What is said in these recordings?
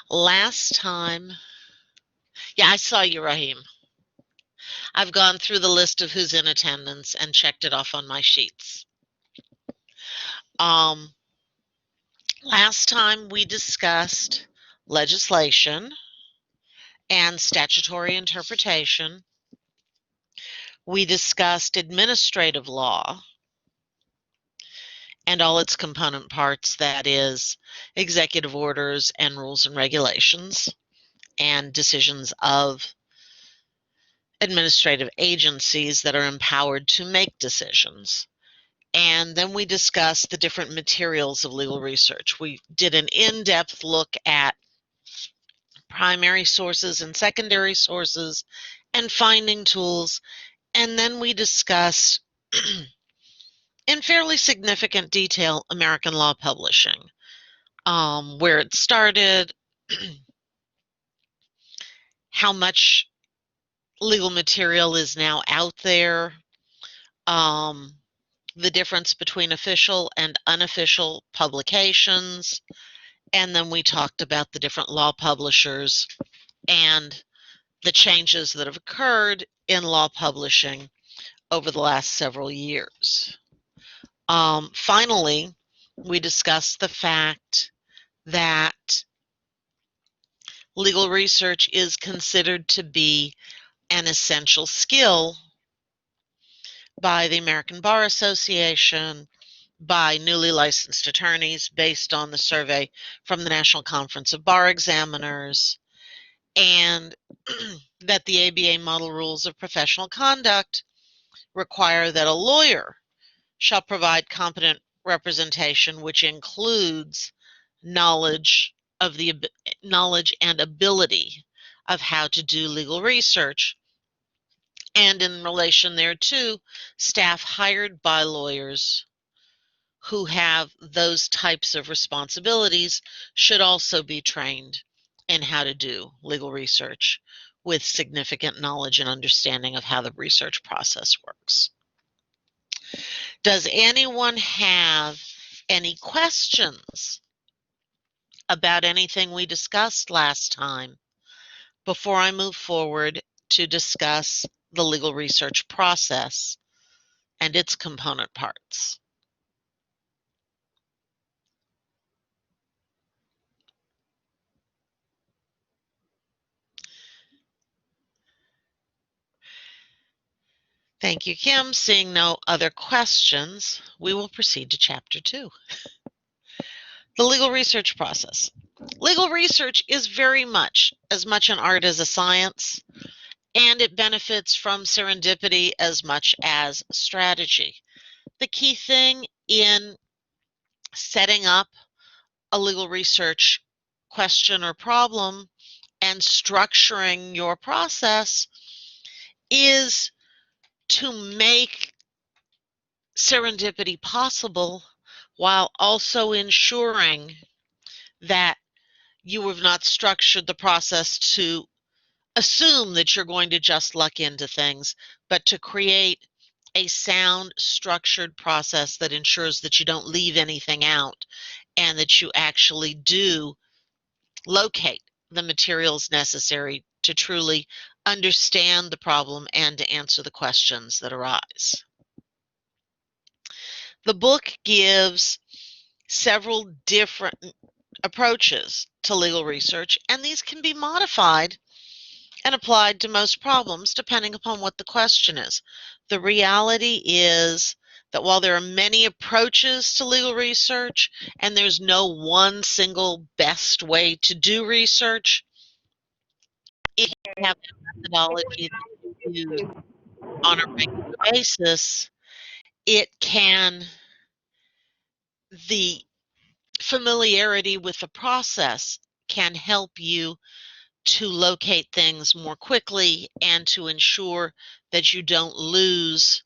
Last time, yeah, I saw you, Raheem. I've gone through the list of who's in attendance and checked it off on my sheets. Um, Last time we discussed legislation and statutory interpretation. We discussed administrative law and all its component parts, that is, executive orders and rules and regulations and decisions of administrative agencies that are empowered to make decisions. And then we discussed the different materials of legal research. We did an in-depth look at primary sources and secondary sources and finding tools. And then we discussed in fairly significant detail American law publishing, where it started, how much legal material is now out there, the difference between official and unofficial publications, and then we talked about the different law publishers and the changes that have occurred in law publishing over the last several years. Finally, we discussed the fact that legal research is considered to be an essential skill by the American Bar Association, by newly licensed attorneys based on the survey from the National Conference of Bar Examiners, and that the ABA model rules of professional conduct require that a lawyer shall provide competent representation, which includes knowledge and ability of how to do legal research. And in relation thereto, staff hired by lawyers who have those types of responsibilities should also be trained in how to do legal research with significant knowledge and understanding of how the research process works. Does anyone have any questions about anything we discussed last time before I move forward to discuss the legal research process and its component parts? Thank you, Kim. Seeing no other questions, we will proceed to Chapter 2. The legal research process. Legal research is very much as much an art as a science, and it benefits from serendipity as much as strategy. The key thing in setting up a legal research question or problem and structuring your process is to make serendipity possible while also ensuring that you have not structured the process to assume that you're going to just luck into things, but to create a sound, structured process that ensures that you don't leave anything out and that you actually do locate the materials necessary to truly understand the problem and to answer the questions that arise. The book gives several different approaches to legal research, and these can be modified and applied to most problems depending upon what the question is. The reality is that while there are many approaches to legal research and there's no one single best way to do research, if you have a methodology that you use on a regular basis, the familiarity with the process can help you to locate things more quickly and to ensure that you don't lose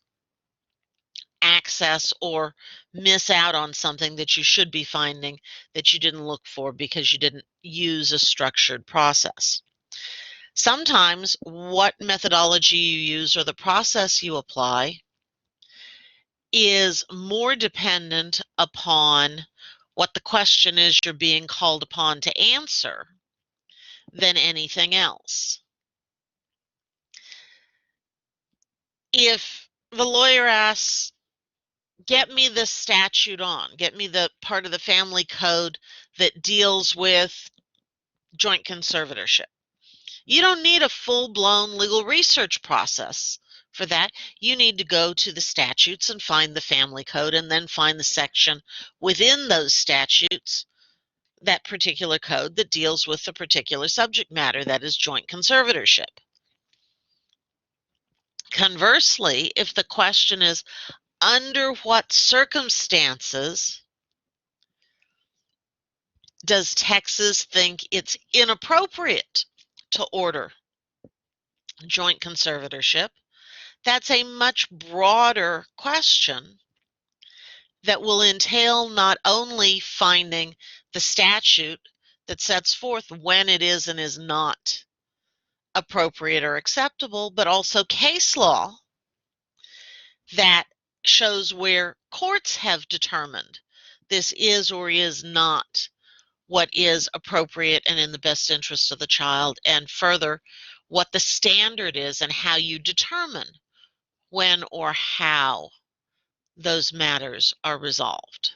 access or miss out on something that you should be finding that you didn't look for because you didn't use a structured process. Sometimes what methodology you use or the process you apply is more dependent upon what the question is you're being called upon to answer than anything else. If the lawyer asks, get me the statute get me the part of the family code that deals with joint conservatorship. You don't need a full-blown legal research process for that. You need to go to the statutes and find the family code and then find the section within those statutes, that particular code that deals with the particular subject matter, that is joint conservatorship. Conversely, if the question is, under what circumstances does Texas think it's inappropriate to order joint conservatorship? That's a much broader question that will entail not only finding the statute that sets forth when it is and is not appropriate or acceptable, but also case law that shows where courts have determined this is or is not what is appropriate and in the best interest of the child, and further, what the standard is and how you determine when or how those matters are resolved.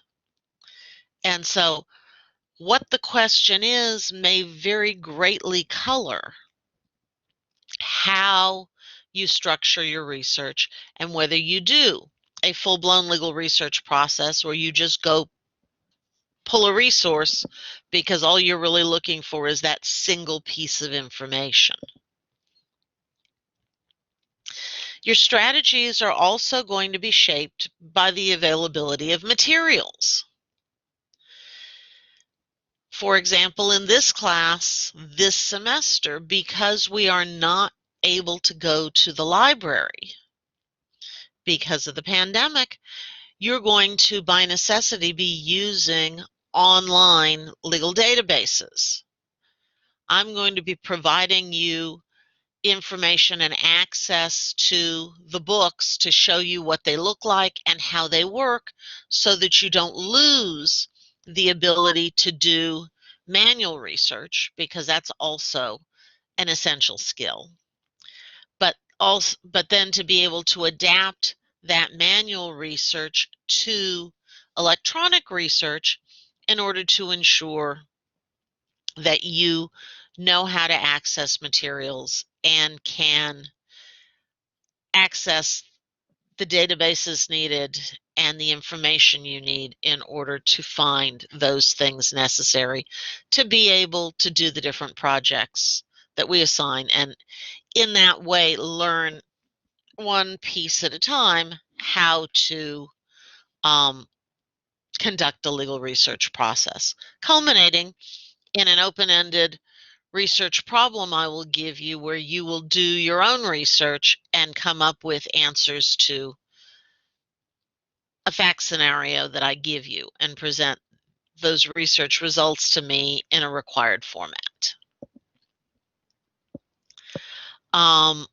And so what the question is may very greatly color how you structure your research and whether you do a full-blown legal research process or you just go pull a resource because all you're really looking for is that single piece of information. Your strategies are also going to be shaped by the availability of materials. For example, in this class, this semester, because we are not able to go to the library because of the pandemic, you're going to, by necessity, be using online legal databases. I'm going to be providing you information and access to the books to show you what they look like and how they work so that you don't lose the ability to do manual research, because that's also an essential skill. But then to be able to adapt that manual research to electronic research in order to ensure that you know how to access materials and can access the databases needed and the information you need in order to find those things necessary to be able to do the different projects that we assign, and in that way learn one piece at a time how to conduct a legal research process, culminating in an open-ended research problem I will give you where you will do your own research and come up with answers to a fact scenario that I give you and present those research results to me in a required format. Um,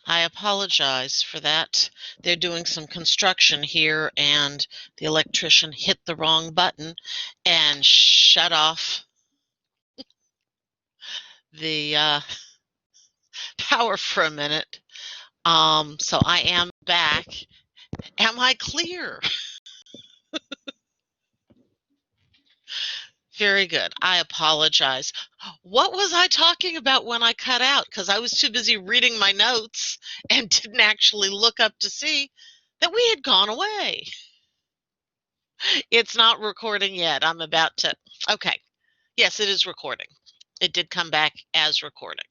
I apologize for that. They're doing some construction here, and the electrician hit the wrong button and shut off the power for a minute. So I am back. Am I clear? Very good. I apologize. What was I talking about when I cut out? Because I was too busy reading my notes and didn't actually look up to see that we had gone away. It's not recording yet. I'm about to. Okay. Yes, it is recording. It did come back as recording.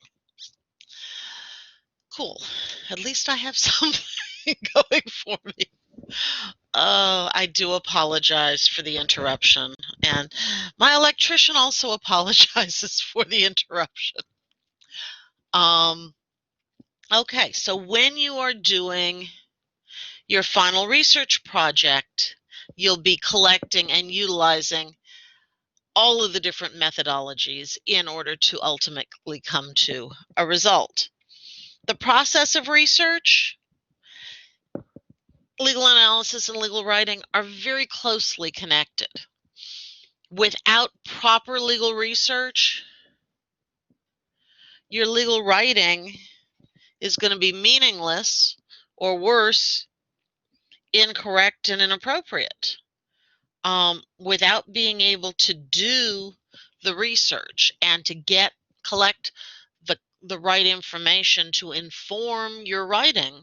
Cool. At least I have something going for me. Oh, I do apologize for the interruption. And my electrician also apologizes for the interruption. Um, okay, so when you are doing your final research project, you'll be collecting and utilizing all of the different methodologies in order to ultimately come to a result. The process of research, legal analysis, and legal writing are very closely connected. Without proper legal research, your legal writing is going to be meaningless, or worse, incorrect and inappropriate. Without being able to do the research and to collect the right information to inform your writing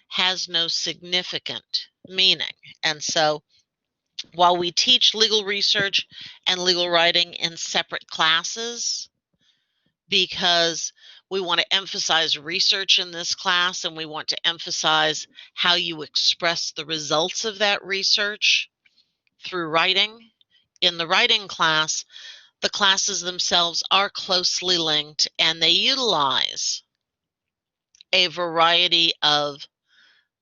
has no significant meaning. And so while we teach legal research and legal writing in separate classes, because we want to emphasize research in this class and we want to emphasize how you express the results of that research through writing. In the writing class, the classes themselves are closely linked and they utilize a variety of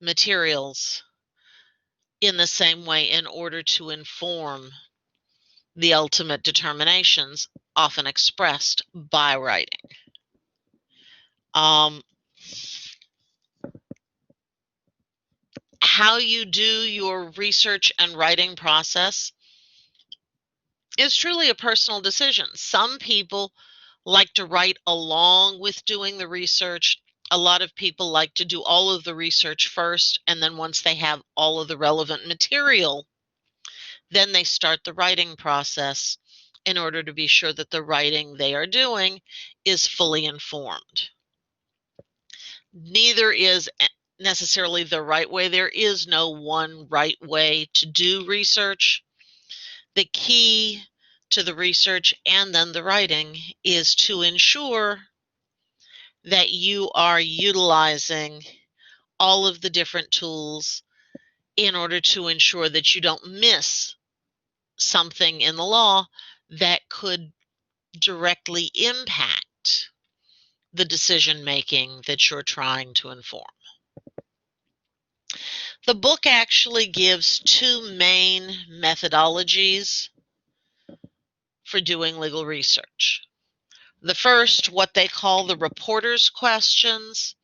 materials in the same way in order to inform the ultimate determinations often expressed by writing. How you do your research and writing process is truly a personal decision. Some people like to write along with doing the research. A lot of people like to do all of the research first, and then once they have all of the relevant material, then they start the writing process in order to be sure that the writing they are doing is fully informed. Neither is necessarily the right way. There is no one right way to do research. The key to the research and then the writing is to ensure that you are utilizing all of the different tools in order to ensure that you don't miss something in the law that could directly impact the decision making that you're trying to inform. The book actually gives two main methodologies for doing legal research. The first, what they call the reporter's questions,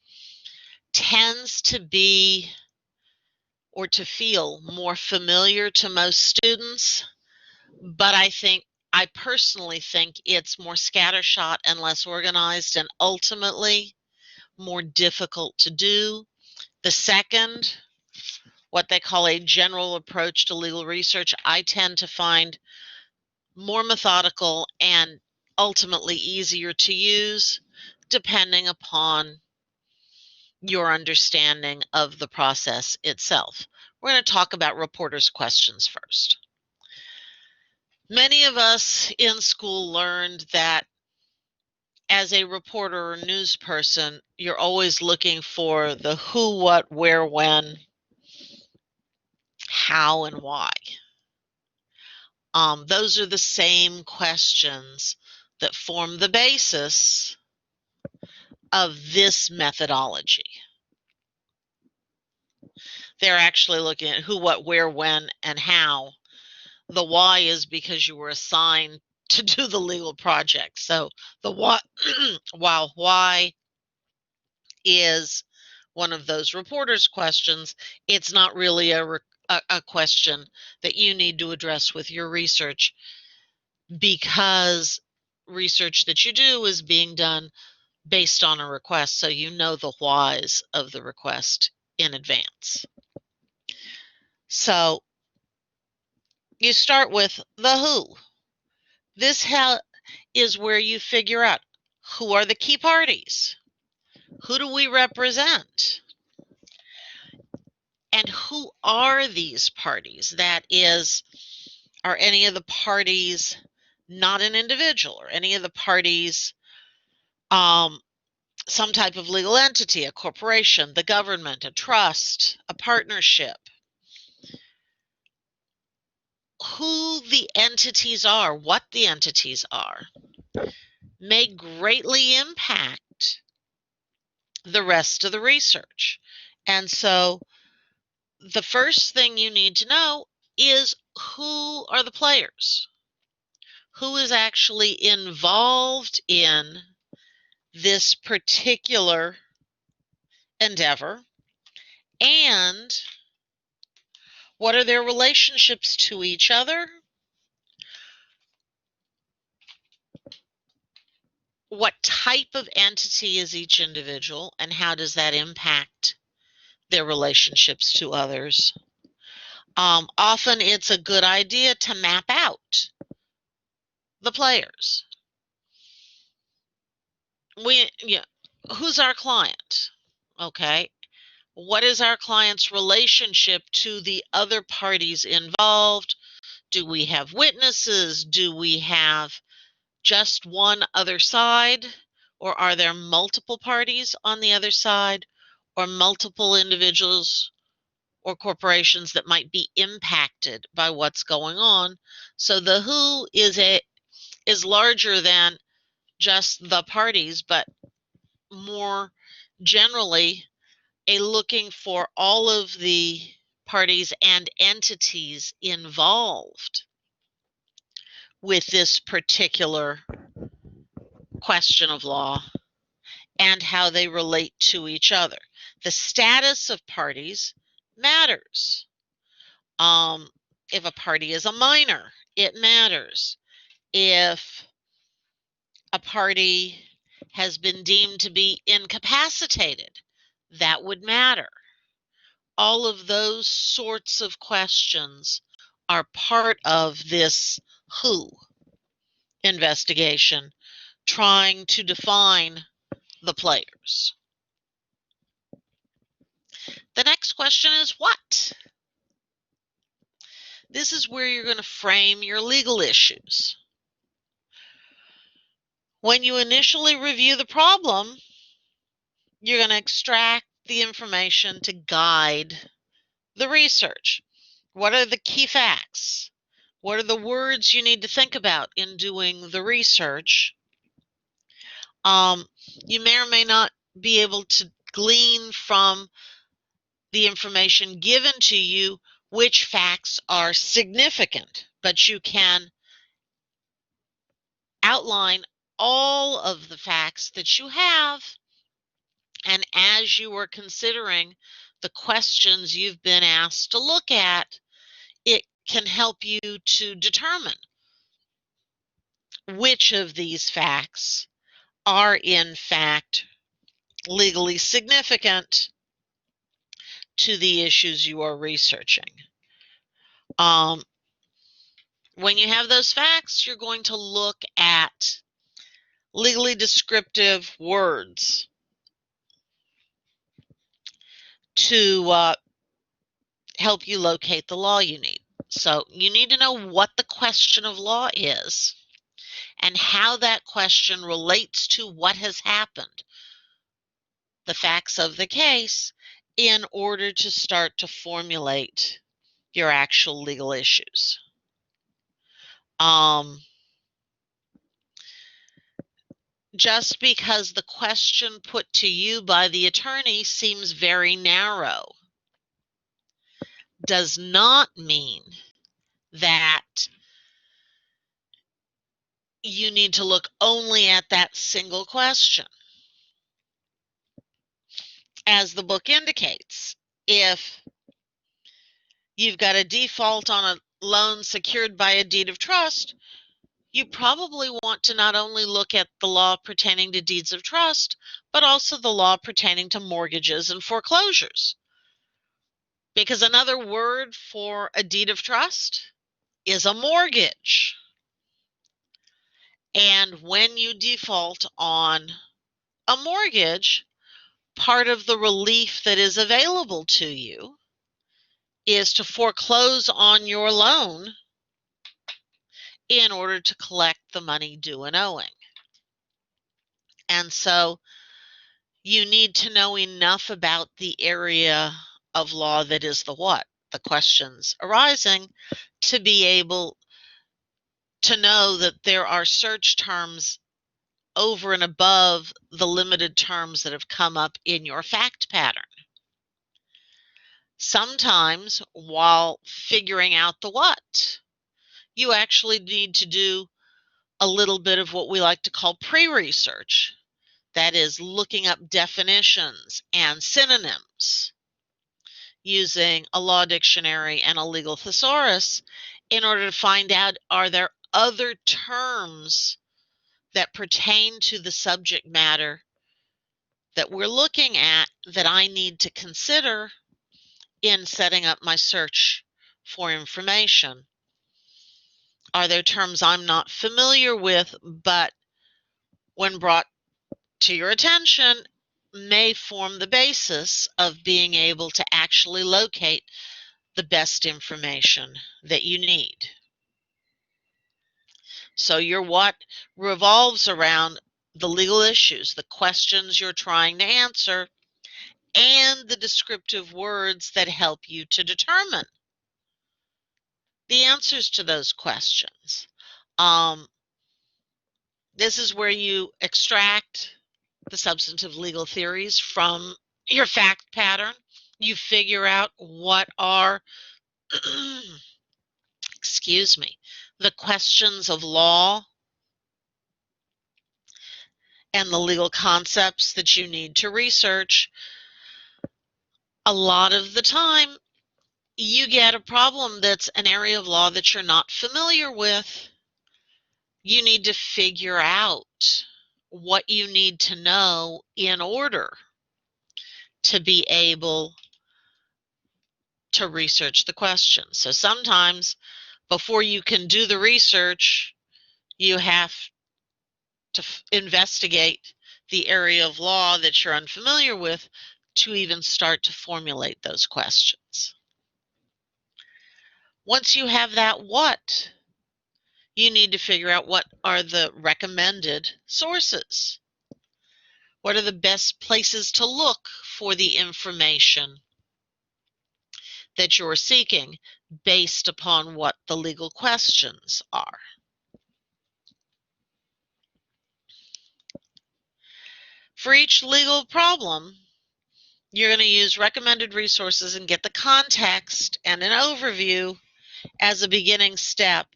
tends to be or to feel more familiar to most students, but I personally think it's more scattershot and less organized and ultimately more difficult to do. The second, what they call a general approach to legal research, I tend to find more methodical and ultimately easier to use depending upon your understanding of the process itself. We're going to talk about reporters' questions first. Many of us in school learned that as a reporter or news person, you're always looking for the who, what, where, when, how, and why. Those are the same questions that form the basis of this methodology. They're actually looking at who, what, where, when, and how. The why is because you were assigned to do the legal project. So the what, while why is one of those reporter's questions, it's not really a question that you need to address with your research, because research that you do is being done based on a request, so you know the whys of the request in advance. So you start with the who. This is where you figure out who are the key parties, who do we represent, and who are these parties. That is, are any of the parties not an individual, or any of the parties some type of legal entity, a corporation, the government, a trust, a partnership. Who the entities are, what the entities are, may greatly impact the rest of the research. And so the first thing you need to know is, who are the players? Who is actually involved in this particular endeavor? And what are their relationships to each other? What type of entity is each individual, and how does that impact their relationships to others? Often it's a good idea to map out the players. Who's our client? Okay. What is our client's relationship to the other parties involved? Do we have witnesses? Do we have just one other side? Or are there multiple parties on the other side, or multiple individuals or corporations that might be impacted by what's going on? So the who is larger than just the parties, but more generally looking for all of the parties and entities involved with this particular question of law and how they relate to each other. The status of parties matters. If a party is a minor, it matters. If a party has been deemed to be incapacitated, that would matter. All of those sorts of questions are part of this who investigation, trying to define the players. The next question is what? This is where you're going to frame your legal issues. When you initially review the problem, you're going to extract the information to guide the research. What are the key facts? What are the words you need to think about in doing the research? You may or may not be able to glean from the information given to you which facts are significant, but you can outline all of the facts that you have, and as you are considering the questions you've been asked to look at, it can help you to determine which of these facts are in fact legally significant to the issues you are researching. When you have those facts, you're going to look at legally descriptive words to help you locate the law you need. So you need to know what the question of law is and how that question relates to what has happened, the facts of the case, in order to start to formulate your actual legal issues. Just because the question put to you by the attorney seems very narrow does not mean that you need to look only at that single question. as the book indicates, if you've got a default on a loan secured by a deed of trust, you probably want to not only look at the law pertaining to deeds of trust, but also the law pertaining to mortgages and foreclosures. Because another word for a deed of trust is a mortgage. And when you default on a mortgage, part of the relief that is available to you is to foreclose on your loan in order to collect the money due and owing. And so you need to know enough about the area of law that is the what, the questions arising, to be able to know that there are search terms over and above the limited terms that have come up in your fact pattern. Sometimes, while figuring out the what, you actually need to do a little bit of what we like to call pre-research. That is, looking up definitions and synonyms using a law dictionary and a legal thesaurus in order to find out, are there other terms that pertain to the subject matter that we're looking at that I need to consider in setting up my search for information? Are there terms I'm not familiar with, but when brought to your attention, may form the basis of being able to actually locate the best information that you need? So your what revolves around the legal issues, the questions you're trying to answer, and the descriptive words that help you to determine the answers to those questions. This is where you extract the substantive legal theories from your fact pattern. You figure out what are, excuse me, the questions of law and the legal concepts that you need to research. A lot of the time, you get a problem that's an area of law that you're not familiar with. You need to figure out what you need to know in order to be able to research the question. So sometimes before you can do the research, you have to investigate the area of law that you're unfamiliar with to even start to formulate those questions. Once you have that what, you need to figure out what are the recommended sources. What are the best places to look for the information that you're seeking based upon what the legal questions are? For each legal problem, you're going to use recommended resources and get the context and an overview as a beginning step,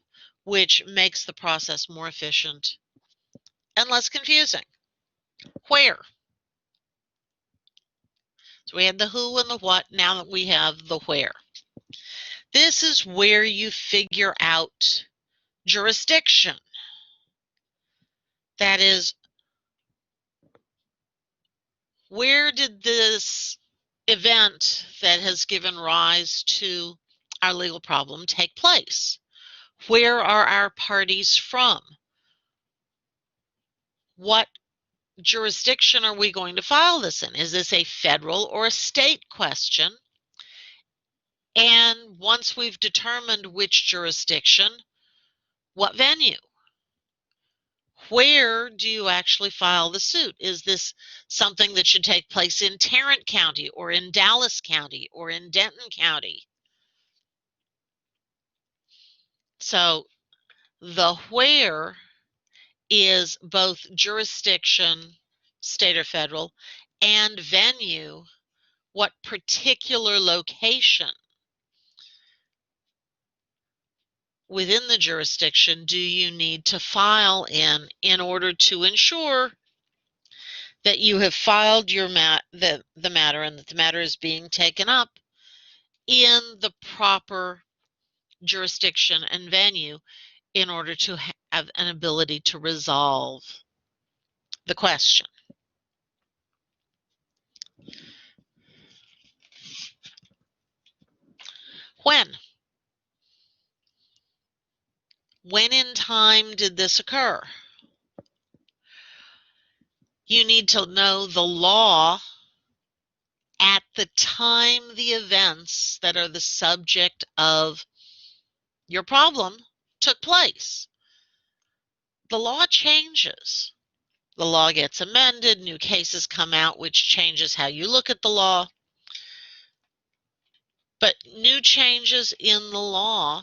which makes the process more efficient and less confusing. Where? So we had the who and the what, now that we have the where. This is where you figure out jurisdiction. That is, where did this event that has given rise to our legal problem take place? Where are our parties from? What jurisdiction are we going to file this in? Is this a federal or a state question? And once we've determined which jurisdiction, what venue? Where do you actually file the suit? Is this something that should take place in Tarrant County or in Dallas County or in Denton County? So the where is both jurisdiction, state or federal, and venue. What particular location within the jurisdiction do you need to file in order to ensure that you have filed your the matter and that the matter is being taken up in the proper jurisdiction and venue in order to have an ability to resolve the question. When? When in time did this occur? You need to know the law at the time the events that are the subject of your problem took place. The law changes. The law gets amended, new cases come out, which changes how you look at the law. But new changes in the law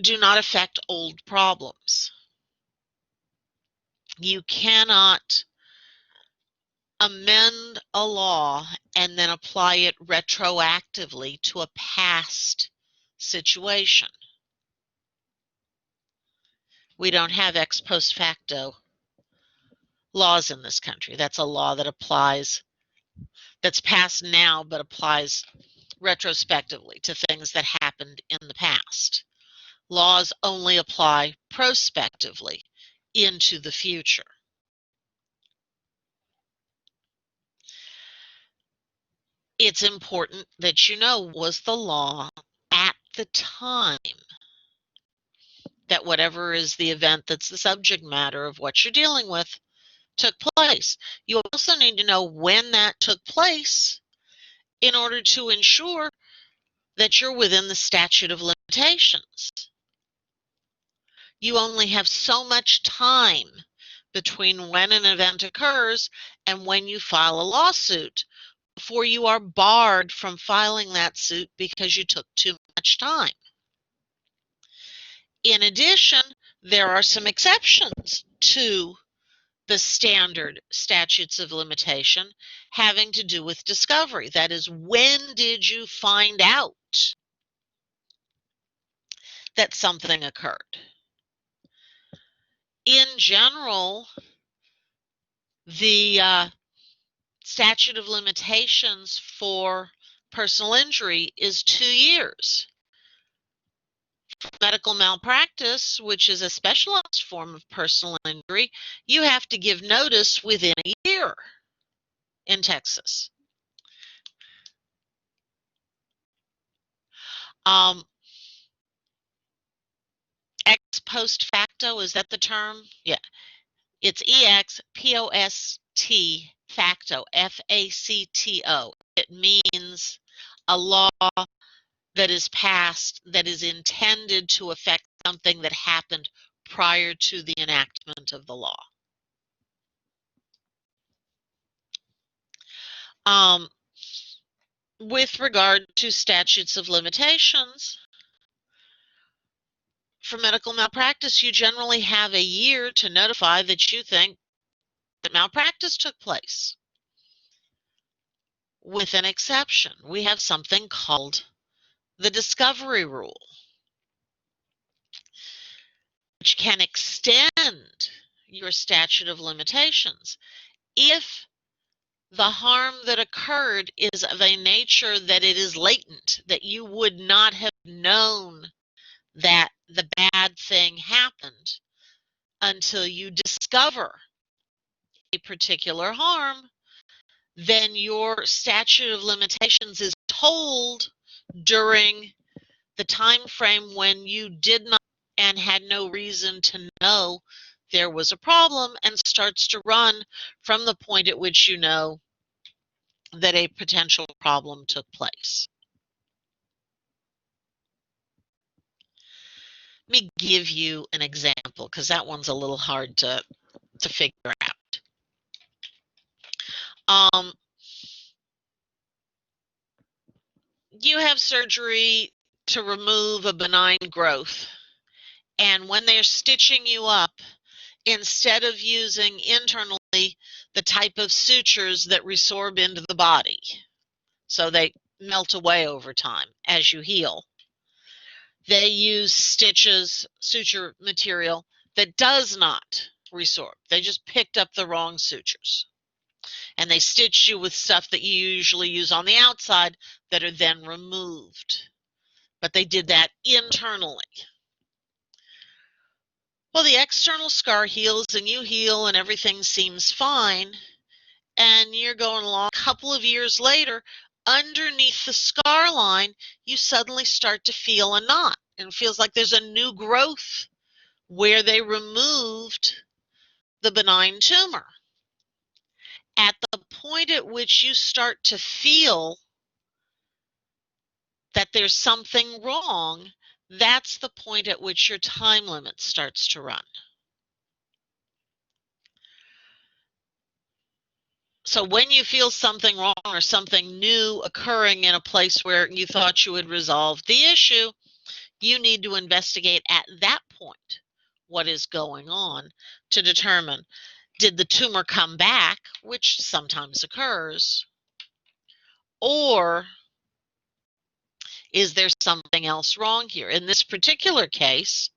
do not affect old problems. You cannot amend a law and then apply it retroactively to a past situation. We don't have ex post facto laws in this country. That's a law that applies, that's passed now, but applies retrospectively to things that happened in the past. Laws only apply prospectively into the future. It's important that you know, was the law at the time that whatever is the event that's the subject matter of what you're dealing with took place. You also need to know when that took place in order to ensure that you're within the statute of limitations. You only have so much time between when an event occurs and when you file a lawsuit before you are barred from filing that suit because you took too much time. In addition, there are some exceptions to the standard statutes of limitation having to do with discovery. That is, when did you find out that something occurred? In general, the statute of limitations for personal injury is 2 years. Medical malpractice, which is a specialized form of personal injury, you have to give notice within a year in Texas. Ex post facto, is that the term? Yeah. It's ex post facto, FACTO. It means a law that is passed that is intended to affect something that happened prior to the enactment of the law. With regard to statutes of limitations, for medical malpractice, you generally have a year to notify that you think that malpractice took place. With an exception, we have something called the discovery rule, which can extend your statute of limitations if the harm that occurred is of a nature that it is latent, that you would not have known that the bad thing happened until you discover a particular harm. Then your statute of limitations is told during the time frame when you did not and had no reason to know there was a problem, and starts to run from the point at which you know that a potential problem took place. Let me give you an example, because that one's a little hard to figure out. You have surgery to remove a benign growth, and when they're stitching you up, instead of using internally the type of sutures that resorb into the body, so they melt away over time as you heal, they use stitches, suture material, that does not resorb. They just picked up the wrong sutures. And they stitched you with stuff that you usually use on the outside that are then removed. But they did that internally. Well, the external scar heals and you heal and everything seems fine. And you're going along a couple of years later, underneath the scar line, you suddenly start to feel a knot. And it feels like there's a new growth where they removed the benign tumor. At the point at which you start to feel that there's something wrong, that's the point at which your time limit starts to run. So when you feel something wrong or something new occurring in a place where you thought you had resolved the issue, you need to investigate at that point what is going on to determine, did the tumor come back, which sometimes occurs, or is there something else wrong here? In this particular case,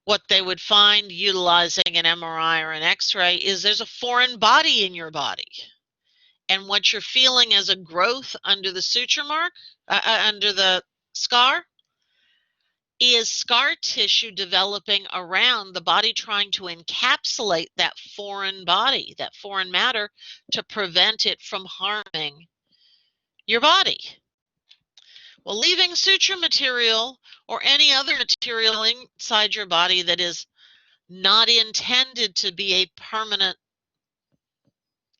what they would find utilizing an MRI or an X-ray is there's a foreign body in your body. And what you're feeling as a growth under the suture mark, under the scar, is scar tissue developing around the body trying to encapsulate that foreign body, that foreign matter, to prevent it from harming your body. Well, leaving suture material or any other material inside your body that is not intended to be a permanent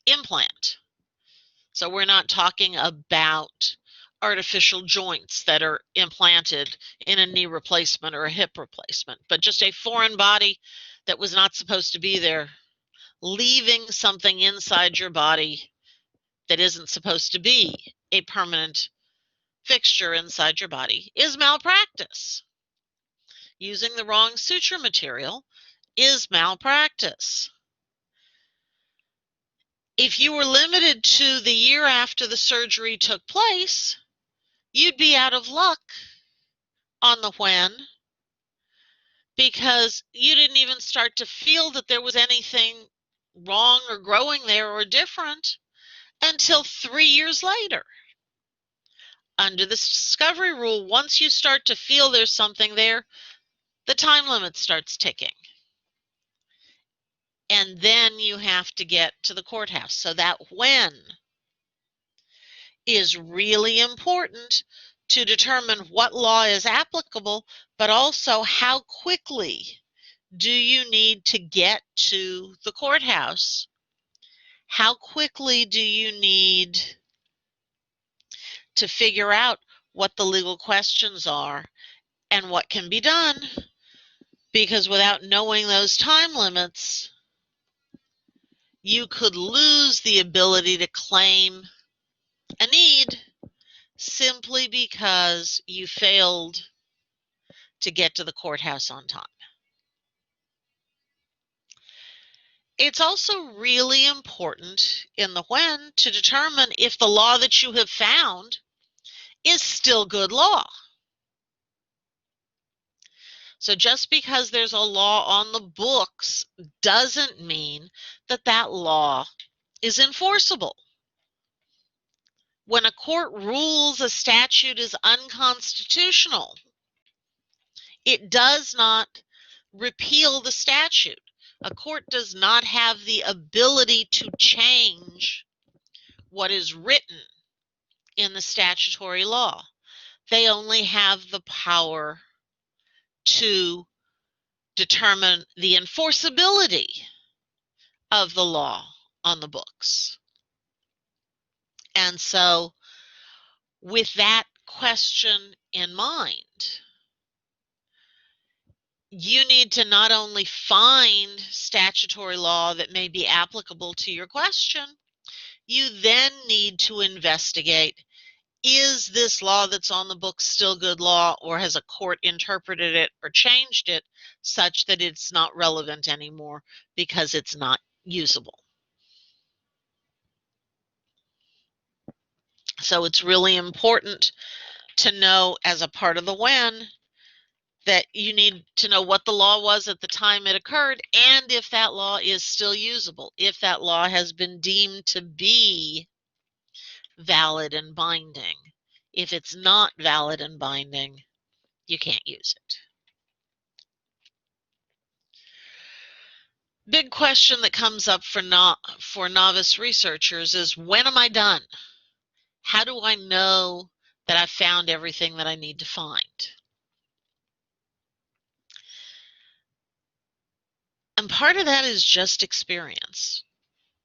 implant. So we're not talking about artificial joints that are implanted in a knee replacement or a hip replacement, but just a foreign body that was not supposed to be there, leaving something inside your body that isn't supposed to be a permanent fixture inside your body is malpractice. Using the wrong suture material is malpractice. If you were limited to the year after the surgery took place, you'd be out of luck on the when, because you didn't even start to feel that there was anything wrong or growing there or different until 3 years later. Under the discovery rule, once you start to feel there's something there, the time limit starts ticking. And then you have to get to the courthouse. So that when is really important to determine what law is applicable, but also how quickly do you need to get to the courthouse? How quickly do you need to figure out what the legal questions are and what can be done? Because without knowing those time limits, you could lose the ability to claim a need simply because you failed to get to the courthouse on time. It's also really important in the when to determine if the law that you have found is still good law. So just because there's a law on the books doesn't mean that that law is enforceable. When a court rules a statute is unconstitutional, it does not repeal the statute. A court does not have the ability to change what is written in the statutory law. They only have the power to determine the enforceability of the law on the books. And so, with that question in mind, you need to not only find statutory law that may be applicable to your question, you then need to investigate, is this law that's on the books still good law, or has a court interpreted it or changed it such that it's not relevant anymore because it's not usable? So it's really important to know, as a part of the when, that you need to know what the law was at the time it occurred and if that law is still usable, if that law has been deemed to be valid and binding. If it's not valid and binding, you can't use it. Big question that comes up for novice researchers is, when am I done? How do I know that I've found everything that I need to find? And part of that is just experience.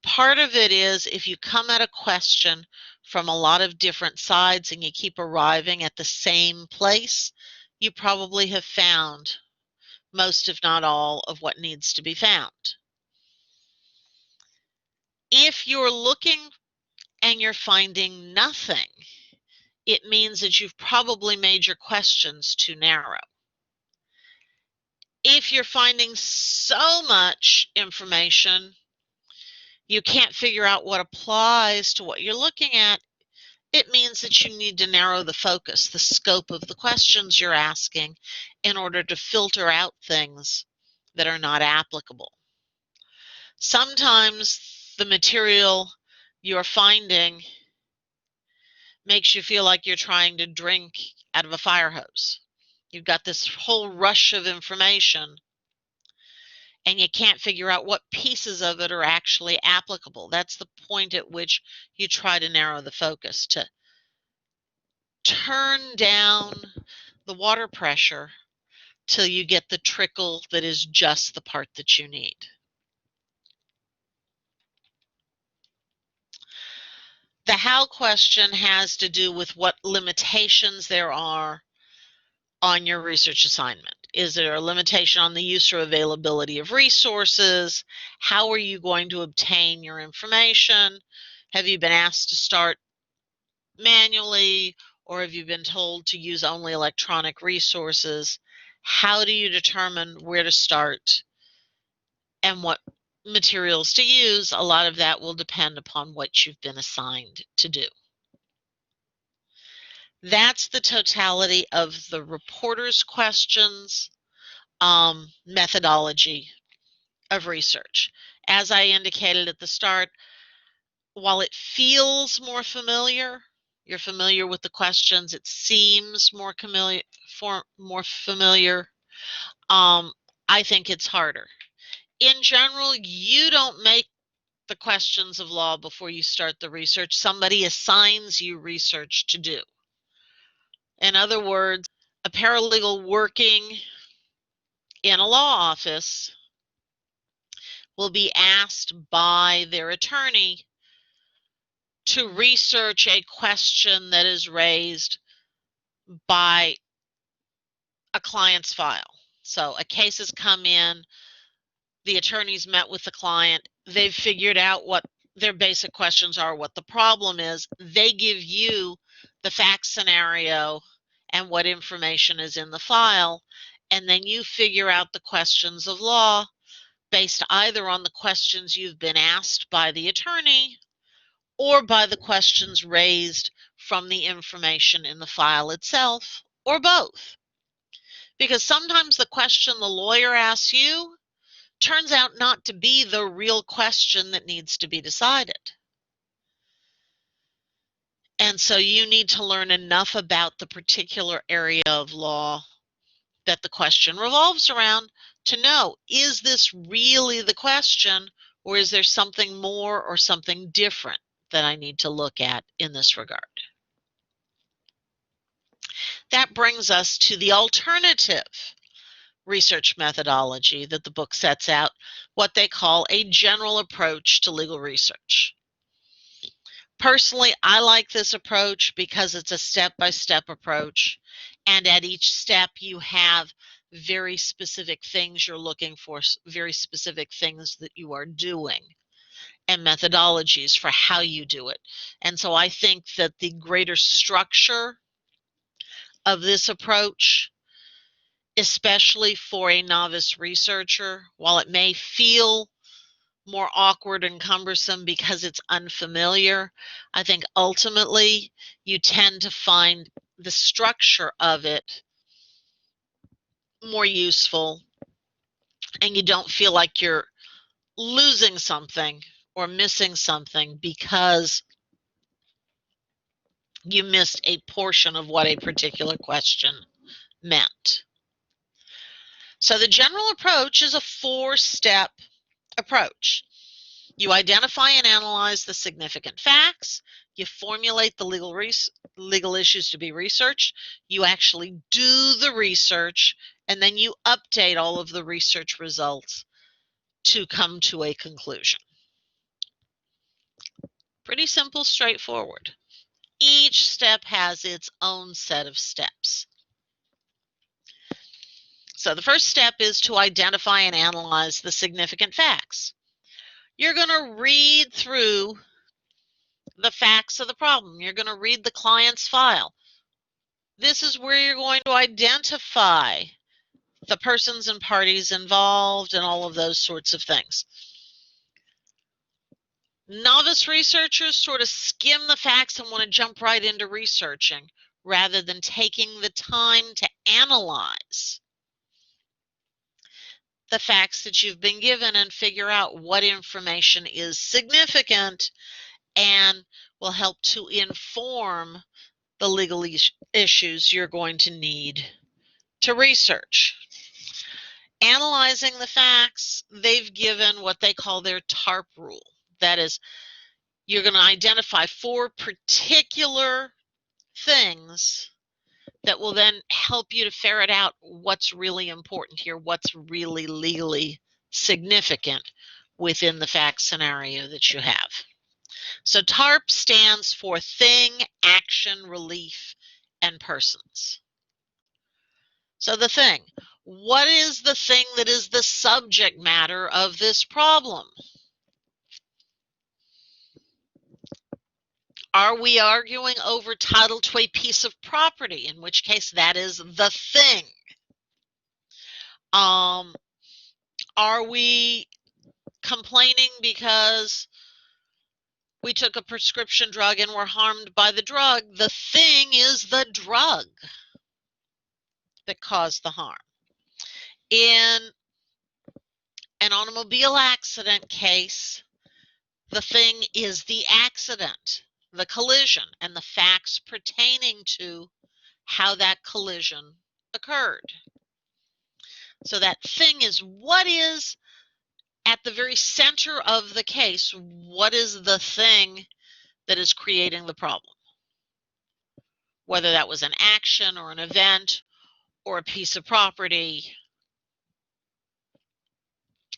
Part of it is, if you come at a question from a lot of different sides and you keep arriving at the same place, you probably have found most, if not all, of what needs to be found. If you're looking and you're finding nothing, it means that you've probably made your questions too narrow. If you're finding so much information, you can't figure out what applies to what you're looking at, it means that you need to narrow the focus, the scope of the questions you're asking, in order to filter out things that are not applicable. Sometimes the material you're finding makes you feel like you're trying to drink out of a fire hose. You've got this whole rush of information, and you can't figure out what pieces of it are actually applicable. That's the point at which you try to narrow the focus, to turn down the water pressure till you get the trickle that is just the part that you need. The how question has to do with what limitations there are on your research assignment. Is there a limitation on the use or availability of resources? How are you going to obtain your information? Have you been asked to start manually, or have you been told to use only electronic resources? How do you determine where to start and what materials to use? A lot of that will depend upon what you've been assigned to do. That's the totality of the reporter's questions methodology of research. As I indicated at the start, while it feels more familiar, you're familiar with the questions, it seems more familiar, I think it's harder. In general, you don't make the questions of law before you start the research. Somebody assigns you research to do. In other words, a paralegal working in a law office will be asked by their attorney to research a question that is raised by a client's file. So a case has come in, the attorney's met with the client, they've figured out what their basic questions are, what the problem is. They give you the fact scenario and what information is in the file, and then you figure out the questions of law based either on the questions you've been asked by the attorney or by the questions raised from the information in the file itself, or both. Because sometimes the question the lawyer asks you turns out not to be the real question that needs to be decided. And so you need to learn enough about the particular area of law that the question revolves around to know, is this really the question, or is there something more or something different that I need to look at in this regard? That brings us to the alternative research methodology that the book sets out, what they call a general approach to legal research. Personally, I like this approach because it's a step-by-step approach, and at each step you have very specific things you're looking for, very specific things that you are doing, and methodologies for how you do it. And so I think that the greater structure of this approach, especially for a novice researcher, while it may feel more awkward and cumbersome because it's unfamiliar, I think ultimately you tend to find the structure of it more useful, and you don't feel like you're losing something or missing something because you missed a portion of what a particular question meant. So the general approach is a 4-step approach. You identify and analyze the significant facts. You formulate the legal issues to be researched. You actually do the research, and then you update all of the research results to come to a conclusion. Pretty simple, straightforward. Each step has its own set of steps. So the first step is to identify and analyze the significant facts. You're going to read through the facts of the problem. You're going to read the client's file. This is where you're going to identify the persons and parties involved and all of those sorts of things. Novice researchers sort of skim the facts and want to jump right into researching rather than taking the time to analyze the facts that you've been given and figure out what information is significant and will help to inform the legal issues you're going to need to research. Analyzing the facts, they've given what they call their TARP rule. That is, you're going to identify 4 particular things that will then help you to ferret out what's really important here, what's really legally significant within the fact scenario that you have. So TARP stands for Thing, Action, Relief, and Persons. So the thing, what is the thing that is the subject matter of this problem? Are we arguing over title to a piece of property, in which case that is the thing? Are we complaining because we took a prescription drug and were harmed by the drug? The thing is the drug that caused the harm. In an automobile accident case, the thing is the accident, the collision, and the facts pertaining to how that collision occurred. So that thing is what is at the very center of the case. What is the thing that is creating the problem? Whether that was an action or an event or a piece of property.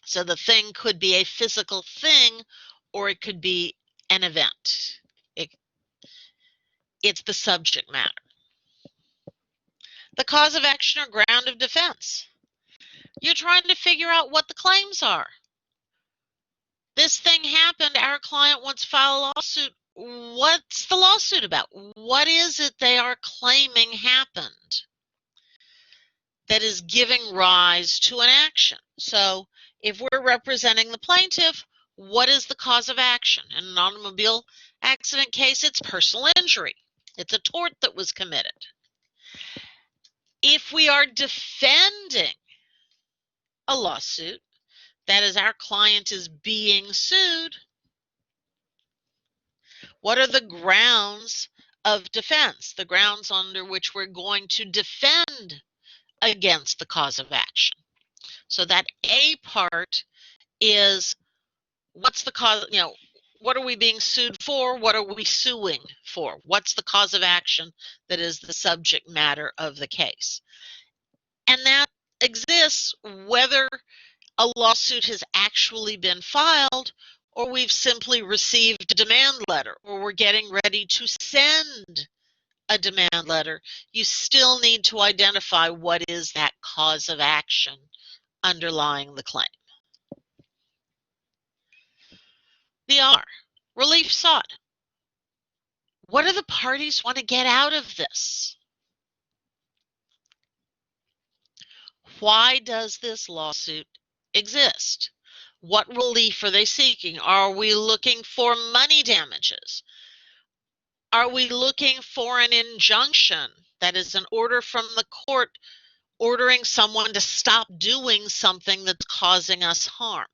So the thing could be a physical thing or it could be an event. It's the subject matter. The cause of action or ground of defense. You're trying to figure out what the claims are. This thing happened, our client wants to file a lawsuit. What's the lawsuit about? What is it they are claiming happened that is giving rise to an action? So if we're representing the plaintiff, what is the cause of action? In an automobile accident case, it's personal injury. It's a tort that was committed. If we are defending a lawsuit, that is, our client is being sued, what are the grounds of defense, the grounds under which we're going to defend against the cause of action? So that A part is what's the cause, what are we being sued for? What are we suing for? What's the cause of action that is the subject matter of the case? And that exists whether a lawsuit has actually been filed or we've simply received a demand letter or we're getting ready to send a demand letter. You still need to identify what is that cause of action underlying the claim. The R, relief sought. What do the parties want to get out of this? Why does this lawsuit exist? What relief are they seeking? Are we looking for money damages? Are we looking for an injunction, that is an order from the court ordering someone to stop doing something that's causing us harm?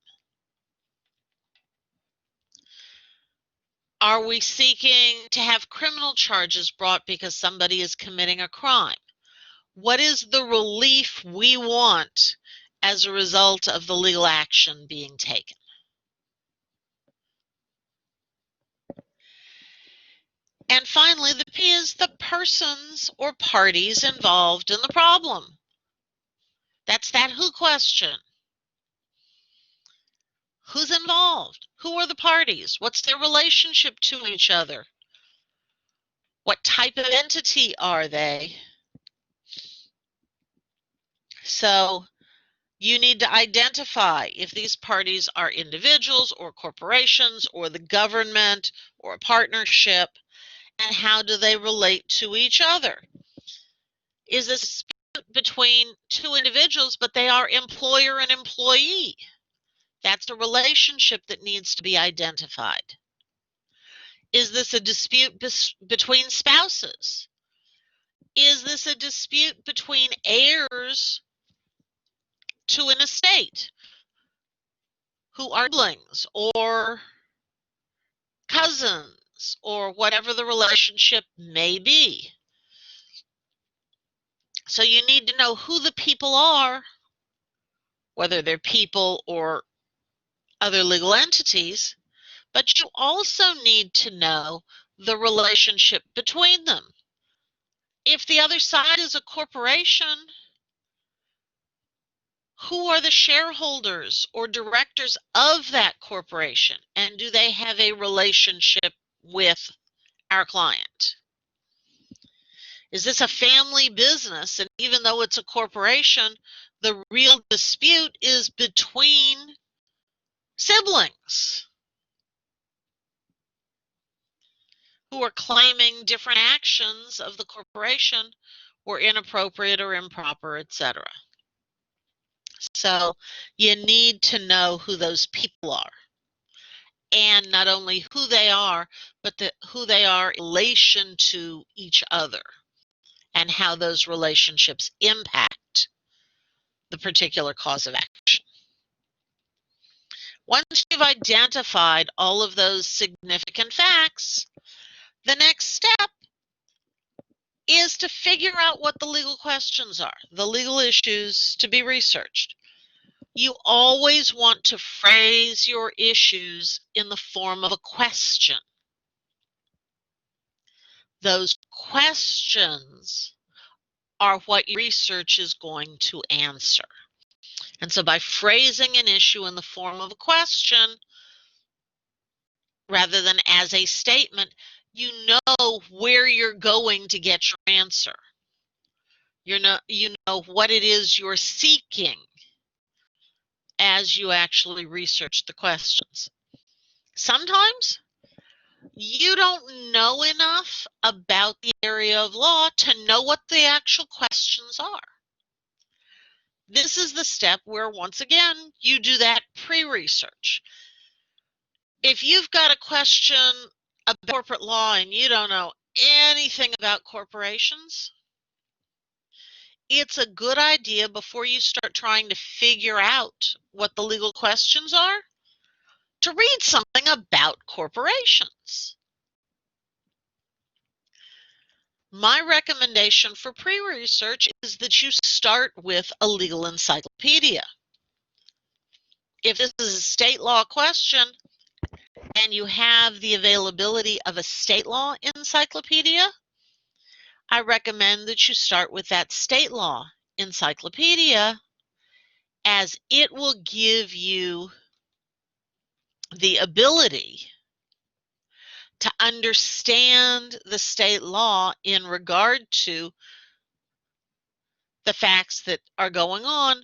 Are we seeking to have criminal charges brought because somebody is committing a crime? What is the relief we want as a result of the legal action being taken? And finally, the P is the persons or parties involved in the problem. That's that who question. Who's involved? Who are the parties? What's their relationship to each other? What type of entity are they? So you need to identify if these parties are individuals or corporations or the government or a partnership, and how do they relate to each other? Is this between two individuals, but they are employer and employee? That's a relationship that needs to be identified. Is this a dispute between spouses? Is this a dispute between heirs to an estate who are siblings or cousins or whatever the relationship may be? So you need to know who the people are, whether they're people or other legal entities, but you also need to know the relationship between them. If the other side is a corporation, who are the shareholders or directors of that corporation, and do they have a relationship with our client? Is this a family business? And even though it's a corporation, the real dispute is between siblings who are claiming different actions of the corporation were inappropriate or improper, etc. So you need to know who those people are, and not only who they are, but who they are in relation to each other and how those relationships impact the particular cause of action. Once you've identified all of those significant facts, the next step is to figure out what the legal questions are, the legal issues to be researched. You always want to phrase your issues in the form of a question. Those questions are what your research is going to answer. And so by phrasing an issue in the form of a question, rather than as a statement, you know where you're going to get your answer. You know what it is you're seeking as you actually research the questions. Sometimes you don't know enough about the area of law to know what the actual questions are. This is the step where, once again, you do that pre-research. If you've got a question about corporate law and you don't know anything about corporations, it's a good idea before you start trying to figure out what the legal questions are to read something about corporations. My recommendation for pre-research is that you start with a legal encyclopedia. If this is a state law question and you have the availability of a state law encyclopedia, I recommend that you start with that state law encyclopedia, as it will give you the ability to understand the state law in regard to the facts that are going on.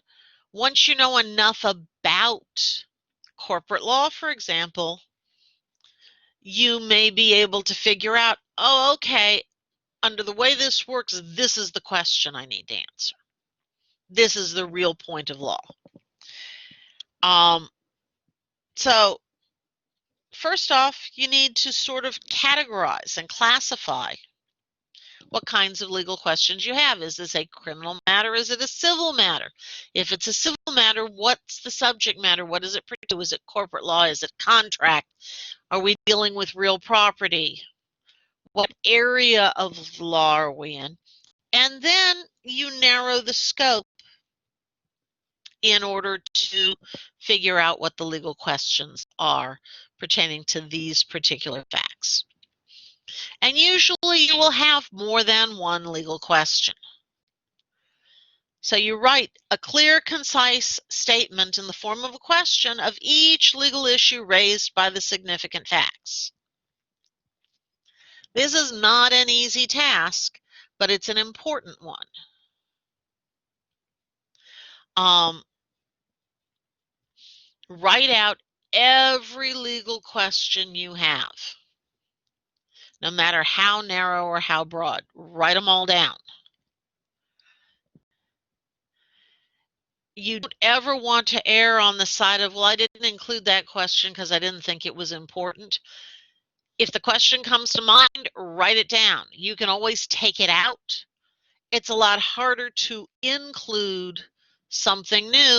Once you know enough about corporate law, for example, you may be able to figure out, oh, okay, under the way this works, this is the question I need to answer. This is the real point of law. So first off, you need to sort of categorize and classify what kinds of legal questions you have. Is this a criminal matter? Is it a civil matter? If it's a civil matter, what's the subject matter? What does it pursue? Is it corporate law? Is it contract? Are we dealing with real property? What area of law are we in? And then you narrow the scope in order to figure out what the legal questions are pertaining to these particular facts. And usually you will have more than one legal question. So you write a clear, concise statement in the form of a question of each legal issue raised by the significant facts. This is not an easy task, but it's an important one. Write out every legal question you have, no matter how narrow or how broad. Write them all down. You don't ever want to err on the side of, well, I didn't include that question because I didn't think it was important. If the question comes to mind, write it down. You can always take it out. It's a lot harder to include something new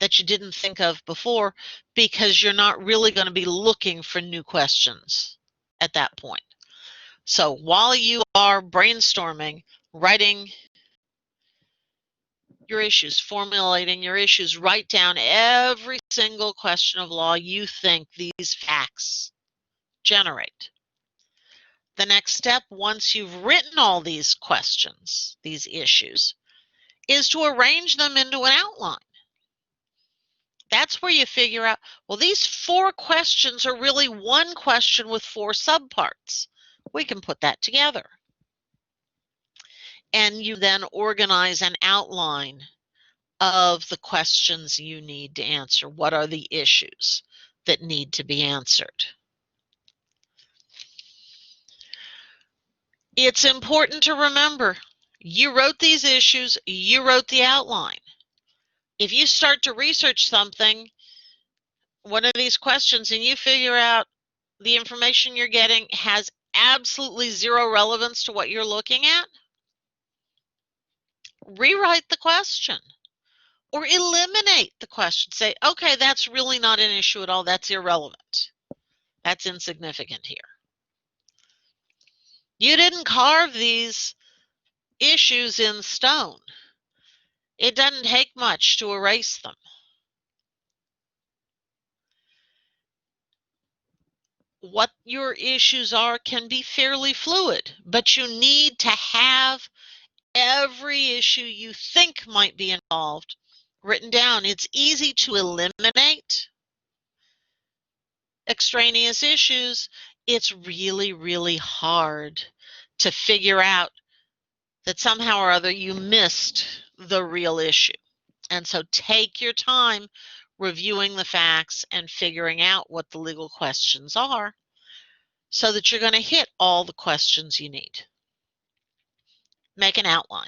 that you didn't think of before because you're not really going to be looking for new questions at that point. So while you are brainstorming, writing your issues, formulating your issues, write down every single question of law you think these facts generate. The next step, once you've written all these questions, these issues, is to arrange them into an outline. That's where you figure out, well, these 4 questions are really one question with 4 subparts. We can put that together. And you then organize an outline of the questions you need to answer. What are the issues that need to be answered? It's important to remember, you wrote these issues, you wrote the outline. If you start to research something, one of these questions, and you figure out the information you're getting has absolutely zero relevance to what you're looking at, rewrite the question or eliminate the question. Say, okay, that's really not an issue at all. That's irrelevant. That's insignificant here. You didn't carve these issues in stone. It doesn't take much to erase them. What your issues are can be fairly fluid, but you need to have every issue you think might be involved written down. It's easy to eliminate extraneous issues. It's really, really hard to figure out that somehow or other you missed the real issue. And so take your time reviewing the facts and figuring out what the legal questions are so that you're going to hit all the questions you need. Make an outline.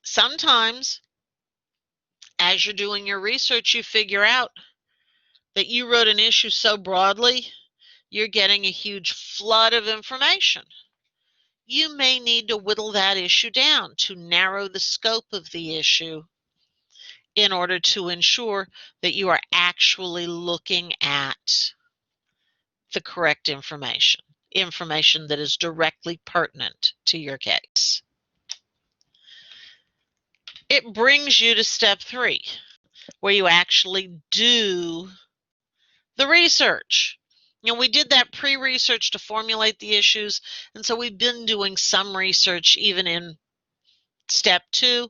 Sometimes, as you're doing your research, you figure out that you wrote an issue so broadly, you're getting a huge flood of information. You may need to whittle that issue down to narrow the scope of the issue in order to ensure that you are actually looking at the correct information, information that is directly pertinent to your case. It brings you to step 3, where you actually do the research. You know, we did that pre-research to formulate the issues, and so we've been doing some research even in step 2.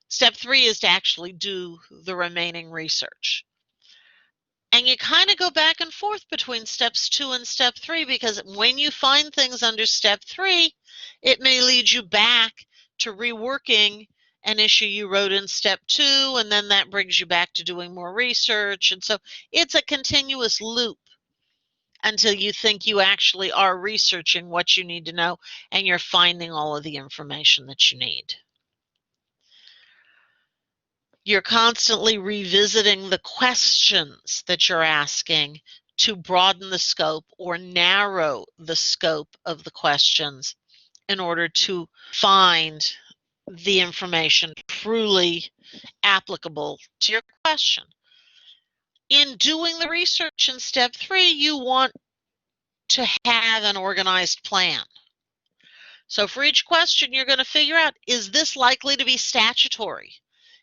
Step 3 is to actually do the remaining research. And you kind of go back and forth between steps 2 and step 3, because when you find things under step 3, it may lead you back to reworking an issue you wrote in step 2, and then that brings you back to doing more research. And so it's a continuous loop until you think you actually are researching what you need to know and you're finding all of the information that you need. You're constantly revisiting the questions that you're asking to broaden the scope or narrow the scope of the questions in order to find the information truly applicable to your question. In doing the research in step 3, you want to have an organized plan. So for each question, you're going to figure out, is this likely to be statutory?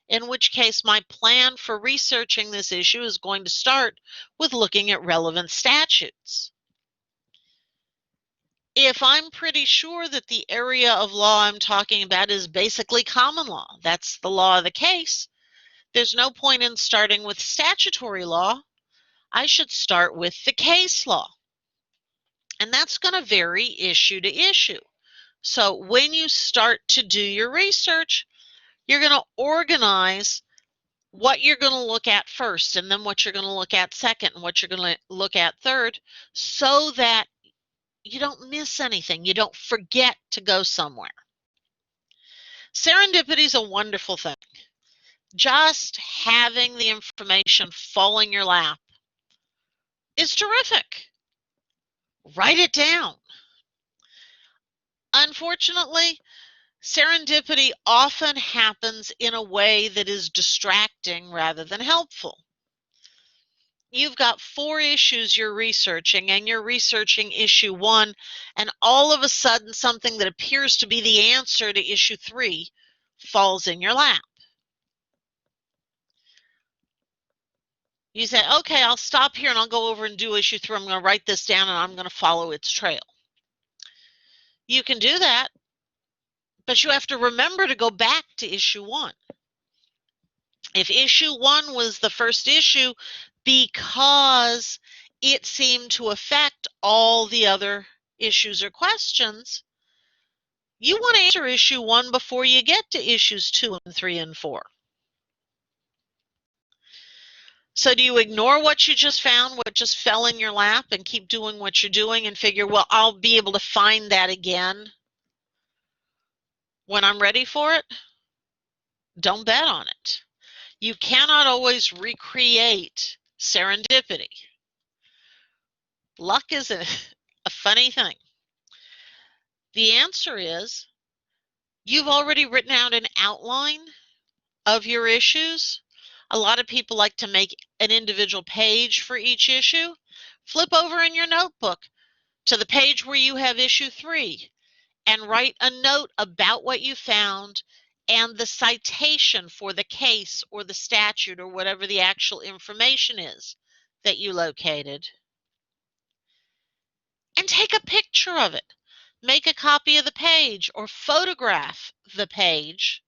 In which case, my plan for researching this issue is going to start with looking at relevant statutes. If I'm pretty sure that the area of law I'm talking about is basically common law, that's the law of the case, there's no point in starting with statutory law. I should start with the case law. And that's going to vary issue to issue. So when you start to do your research, you're going to organize what you're going to look at first, and then what you're going to look at second, and what you're going to look at third, so that you don't miss anything. You don't forget to go somewhere. Serendipity is a wonderful thing. Just having the information fall in your lap is terrific. Write it down. Unfortunately, serendipity often happens in a way that is distracting rather than helpful. You've got 4 issues you're researching, and you're researching issue 1, and all of a sudden something that appears to be the answer to issue 3 falls in your lap. You say, okay, I'll stop here and I'll go over and do issue 3. I'm going to write this down and I'm going to follow its trail. You can do that, but you have to remember to go back to issue 1. If issue 1 was the first issue because it seemed to affect all the other issues or questions, you want to answer issue 1 before you get to issues 2 and 3 and 4. So do you ignore what you just found, what just fell in your lap, and keep doing what you're doing and figure, well, I'll be able to find that again when I'm ready for it? Don't bet on it. You cannot always recreate serendipity. Luck is a funny thing. The answer is you've already written out an outline of your issues. A lot of people like to make an individual page for each issue. Flip over in your notebook to the page where you have issue 3 and write a note about what you found and the citation for the case or the statute or whatever the actual information is that you located. And take a picture of it. Make a copy of the page or photograph the page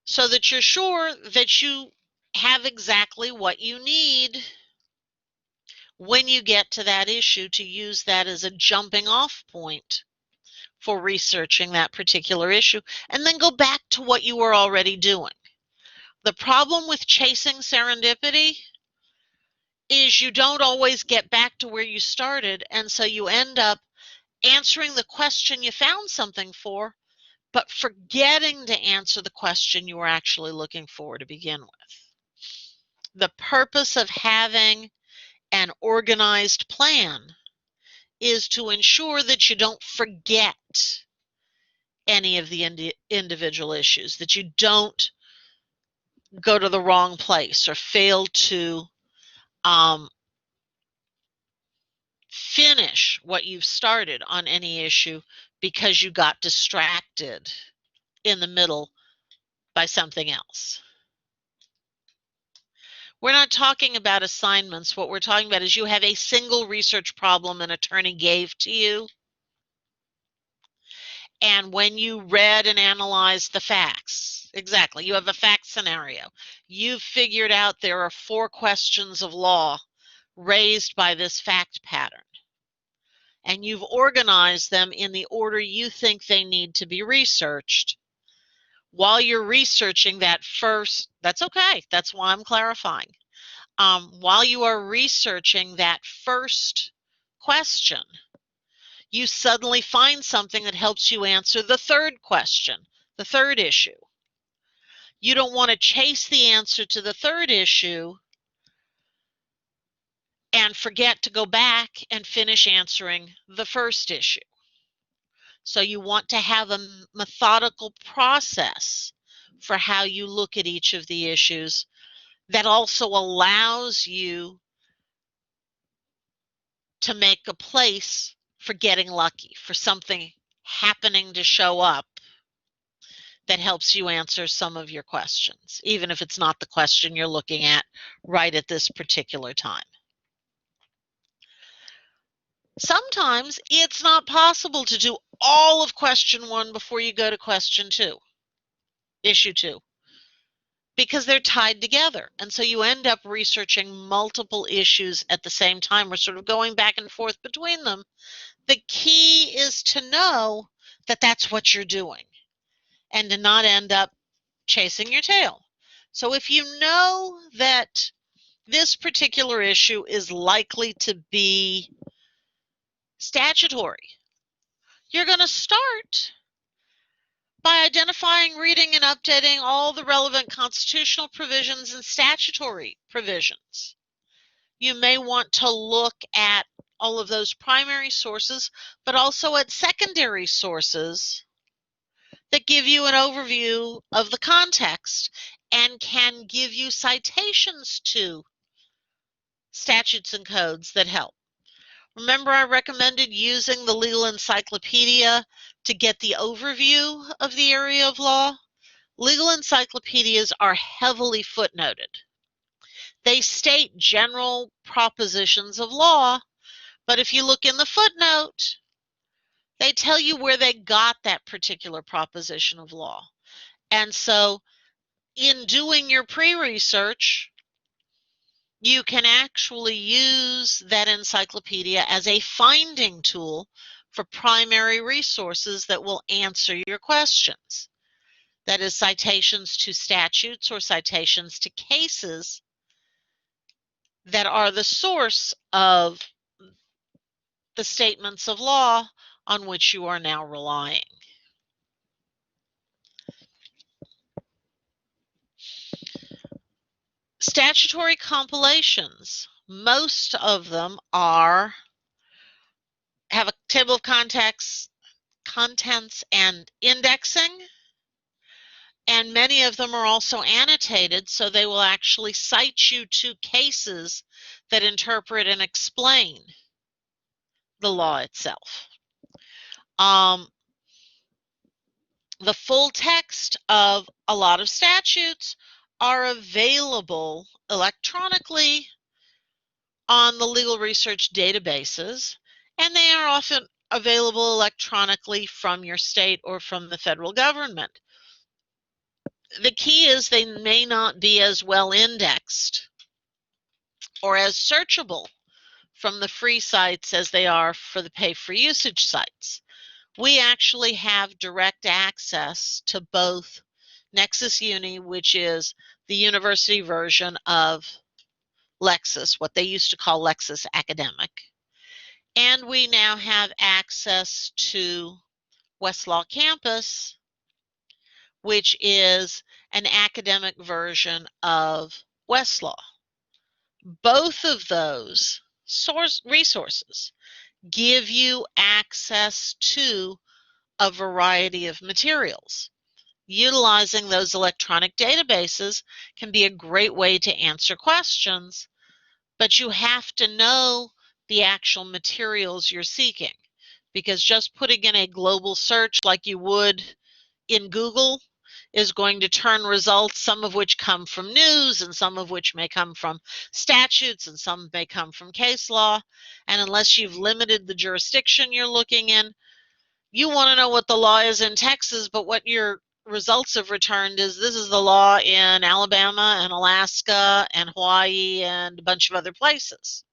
so that you're sure that you have exactly what you need when you get to that issue, to use that as a jumping off point for researching that particular issue, and then go back to what you were already doing. The problem with chasing serendipity is you don't always get back to where you started, and so you end up answering the question you found something for, but forgetting to answer the question you were actually looking for to begin with. The purpose of having an organized plan is to ensure that you don't forget any of the individual issues, that you don't go to the wrong place or fail to finish what you've started on any issue because you got distracted in the middle by something else. We're not talking about assignments. What we're talking about is you have a single research problem an attorney gave to you. And when you read and analyzed the facts, exactly, you have a fact scenario. You've figured out there are 4 questions of law raised by this fact pattern. And you've organized them in the order you think they need to be researched. While you're researching that first, that's okay, that's why I'm clarifying. While you are researching that first question, you suddenly find something that helps you answer the third question, the third issue. You don't want to chase the answer to the third issue and forget to go back and finish answering the first issue. So you want to have a methodical process for how you look at each of the issues that also allows you to make a place for getting lucky, for something happening to show up that helps you answer some of your questions, even if it's not the question you're looking at right at this particular time. Sometimes it's not possible to do all of question 1 before you go to question 2, issue 2, because they're tied together. And so you end up researching multiple issues at the same time. We're sort of going back and forth between them. The key is to know that that's what you're doing and to not end up chasing your tail. So if you know that this particular issue is likely to be statutory, you're going to start by identifying, reading, and updating all the relevant constitutional provisions and statutory provisions. You may want to look at all of those primary sources, but also at secondary sources that give you an overview of the context and can give you citations to statutes and codes that help. Remember, I recommended using the Legal Encyclopedia to get the overview of the area of law. Legal encyclopedias are heavily footnoted. They state general propositions of law, but if you look in the footnote, they tell you where they got that particular proposition of law. And so in doing your pre-research, you can actually use that encyclopedia as a finding tool for primary resources that will answer your questions. That is, citations to statutes or citations to cases that are the source of the statements of law on which you are now relying. Statutory compilations, most of them have a table of contents and indexing, and many of them are also annotated, so they will actually cite you to cases that interpret and explain the law itself. The full text of a lot of statutes are available electronically on the legal research databases, and they are often available electronically from your state or from the federal government. The key is they may not be as well indexed or as searchable from the free sites as they are for the pay-for-usage sites. We actually have direct access to both Nexus Uni, which is the university version of Lexis, what they used to call Lexis Academic, and we now have access to Westlaw Campus, which is an academic version of Westlaw. Both of those resources give you access to a variety of materials. Utilizing those electronic databases can be a great way to answer questions, but you have to know the actual materials you're seeking, because just putting in a global search like you would in Google is going to turn results, some of which come from news and some of which may come from statutes and some may come from case law. And unless you've limited the jurisdiction you're looking in, you want to know what the law is in Texas, but what your results have returned is this is the law in Alabama and Alaska and Hawaii and a bunch of other places.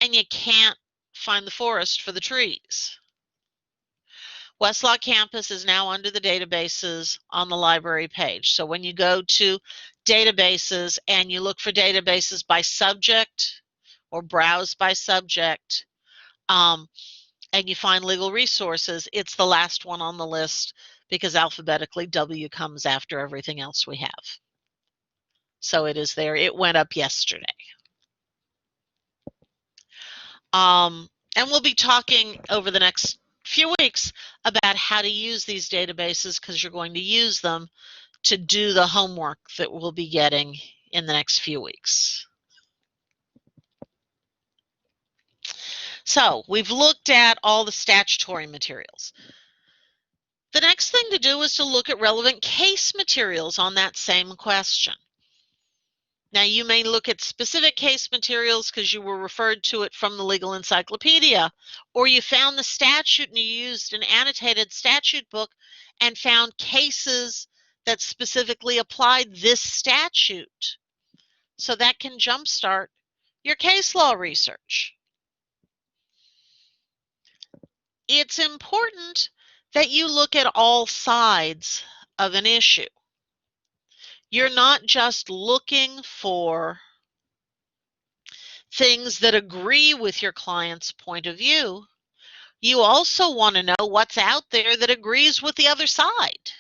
And you can't find the forest for the trees. Westlaw Campus is now under the databases on the library page. So when you go to databases and you look for databases by subject or browse by subject, and you find legal resources, it's the last one on the list because alphabetically W comes after everything else we have. So it is there. It went up yesterday. And we'll be talking over the next few weeks about how to use these databases because you're going to use them to do the homework that we'll be getting in the next few weeks. So we've looked at all the statutory materials. The next thing to do is to look at relevant case materials on that same question. Now, you may look at specific case materials because you were referred to it from the Legal Encyclopedia, or you found the statute and you used an annotated statute book and found cases that specifically applied this statute. So that can jumpstart your case law research. It's important that you look at all sides of an issue. You're not just looking for things that agree with your client's point of view. You also want to know what's out there that agrees with the other side.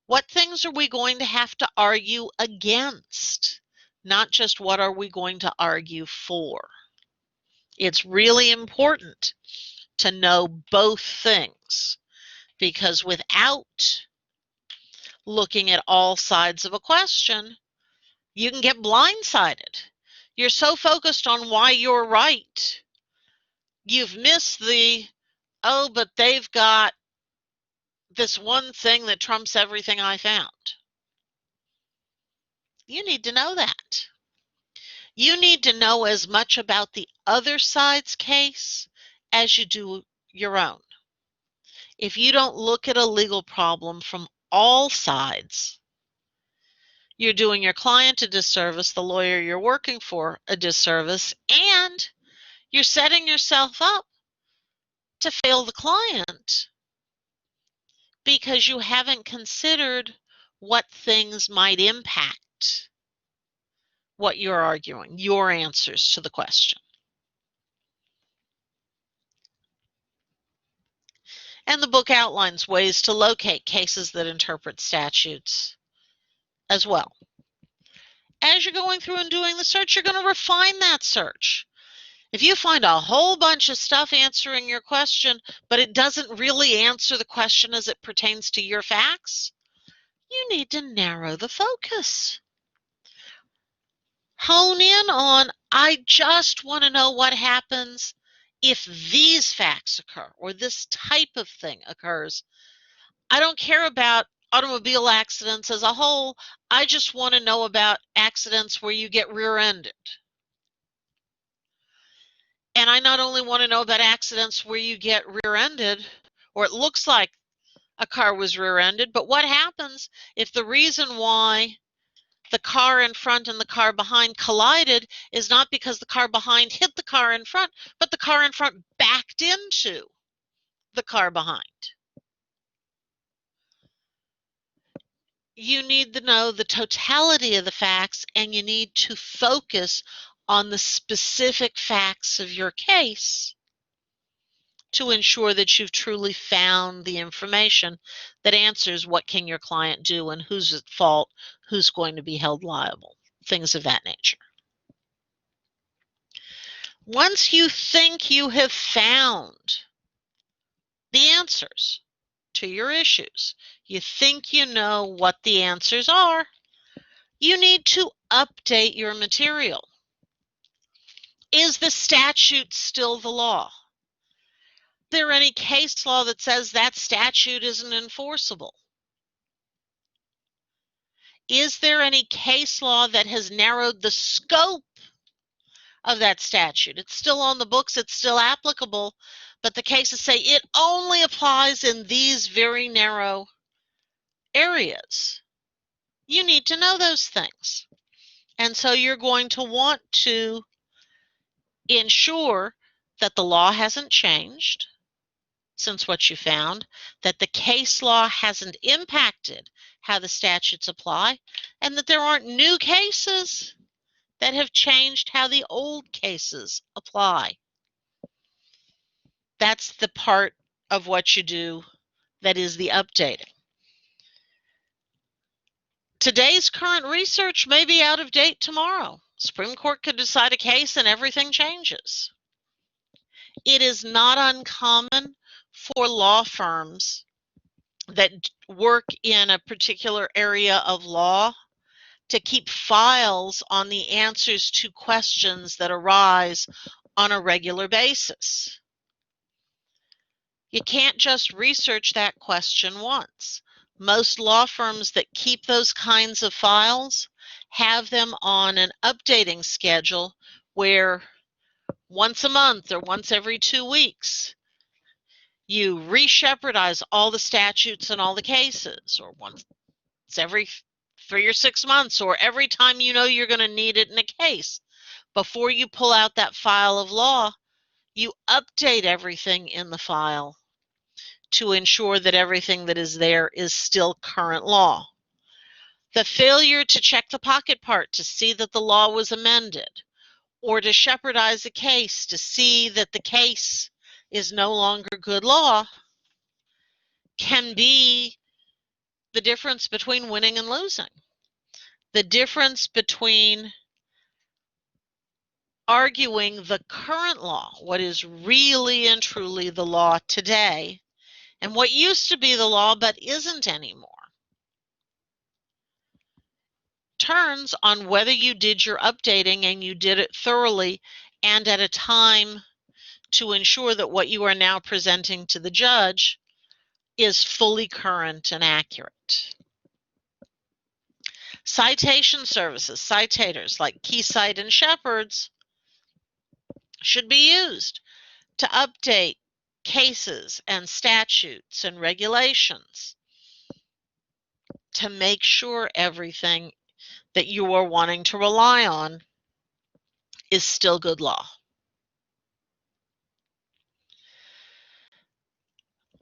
What things are we going to have to argue against? Not just what are we going to argue for. It's really important to know both things because without looking at all sides of a question, you can get blindsided. You're so focused on why you're right, you've missed the, oh, but they've got this one thing that trumps everything I found. You need to know that. You need to know as much about the other side's case as you do your own. If you don't look at a legal problem from all sides, you're doing your client a disservice, the lawyer you're working for a disservice, and you're setting yourself up to fail the client because you haven't considered what things might impact what you're arguing, your answers to the question. And the book outlines ways to locate cases that interpret statutes as well. As you're going through and doing the search, you're going to refine that search. If you find a whole bunch of stuff answering your question, but it doesn't really answer the question as it pertains to your facts, you need to narrow the focus. Hone in on, I just want to know what happens if these facts occur or this type of thing occurs. I don't care about automobile accidents as a whole. I just want to know about accidents where you get rear-ended. And I not only want to know about accidents where you get rear-ended, or it looks like a car was rear-ended, but what happens if the reason why the car in front and the car behind collided is not because the car behind hit the car in front, but the car in front backed into the car behind? You need to know the totality of the facts, and you need to focus on the specific facts of your case to ensure that you've truly found the information that answers what can your client do and who's at fault, who's going to be held liable, things of that nature. Once you think you have found the answers to your issues, you think you know what the answers are, you need to update your material. Is the statute still the law? Is there any case law that says that statute isn't enforceable? Is there any case law that has narrowed the scope of that statute? It's still on the books, it's still applicable, but the cases say it only applies in these very narrow areas. You need to know those things. And so you're going to want to ensure that the law hasn't changed since what you found, that the case law hasn't impacted how the statutes apply, and that there aren't new cases that have changed how the old cases apply. That's the part of what you do that is the updating. Today's current research may be out of date tomorrow. Supreme Court could decide a case and everything changes. It is not uncommon for law firms that work in a particular area of law to keep files on the answers to questions that arise on a regular basis. You can't just research that question once. Most law firms that keep those kinds of files have them on an updating schedule where once a month or once every 2 weeks, you re-shepherdize all the statutes and all the cases, or once every 3 or 6 months, or every time you know you're going to need it in a case. Before you pull out that file of law, you update everything in the file to ensure that everything that is there is still current law. The failure to check the pocket part to see that the law was amended, or to shepherdize a case to see that the case is no longer good law, can be the difference between winning and losing. The difference between arguing the current law, what is really and truly the law today, and what used to be the law but isn't anymore, turns on whether you did your updating and you did it thoroughly and at a time to ensure that what you are now presenting to the judge is fully current and accurate. Citation services, citators like Keysight and Shepherds, should be used to update cases and statutes and regulations to make sure everything that you are wanting to rely on is still good law.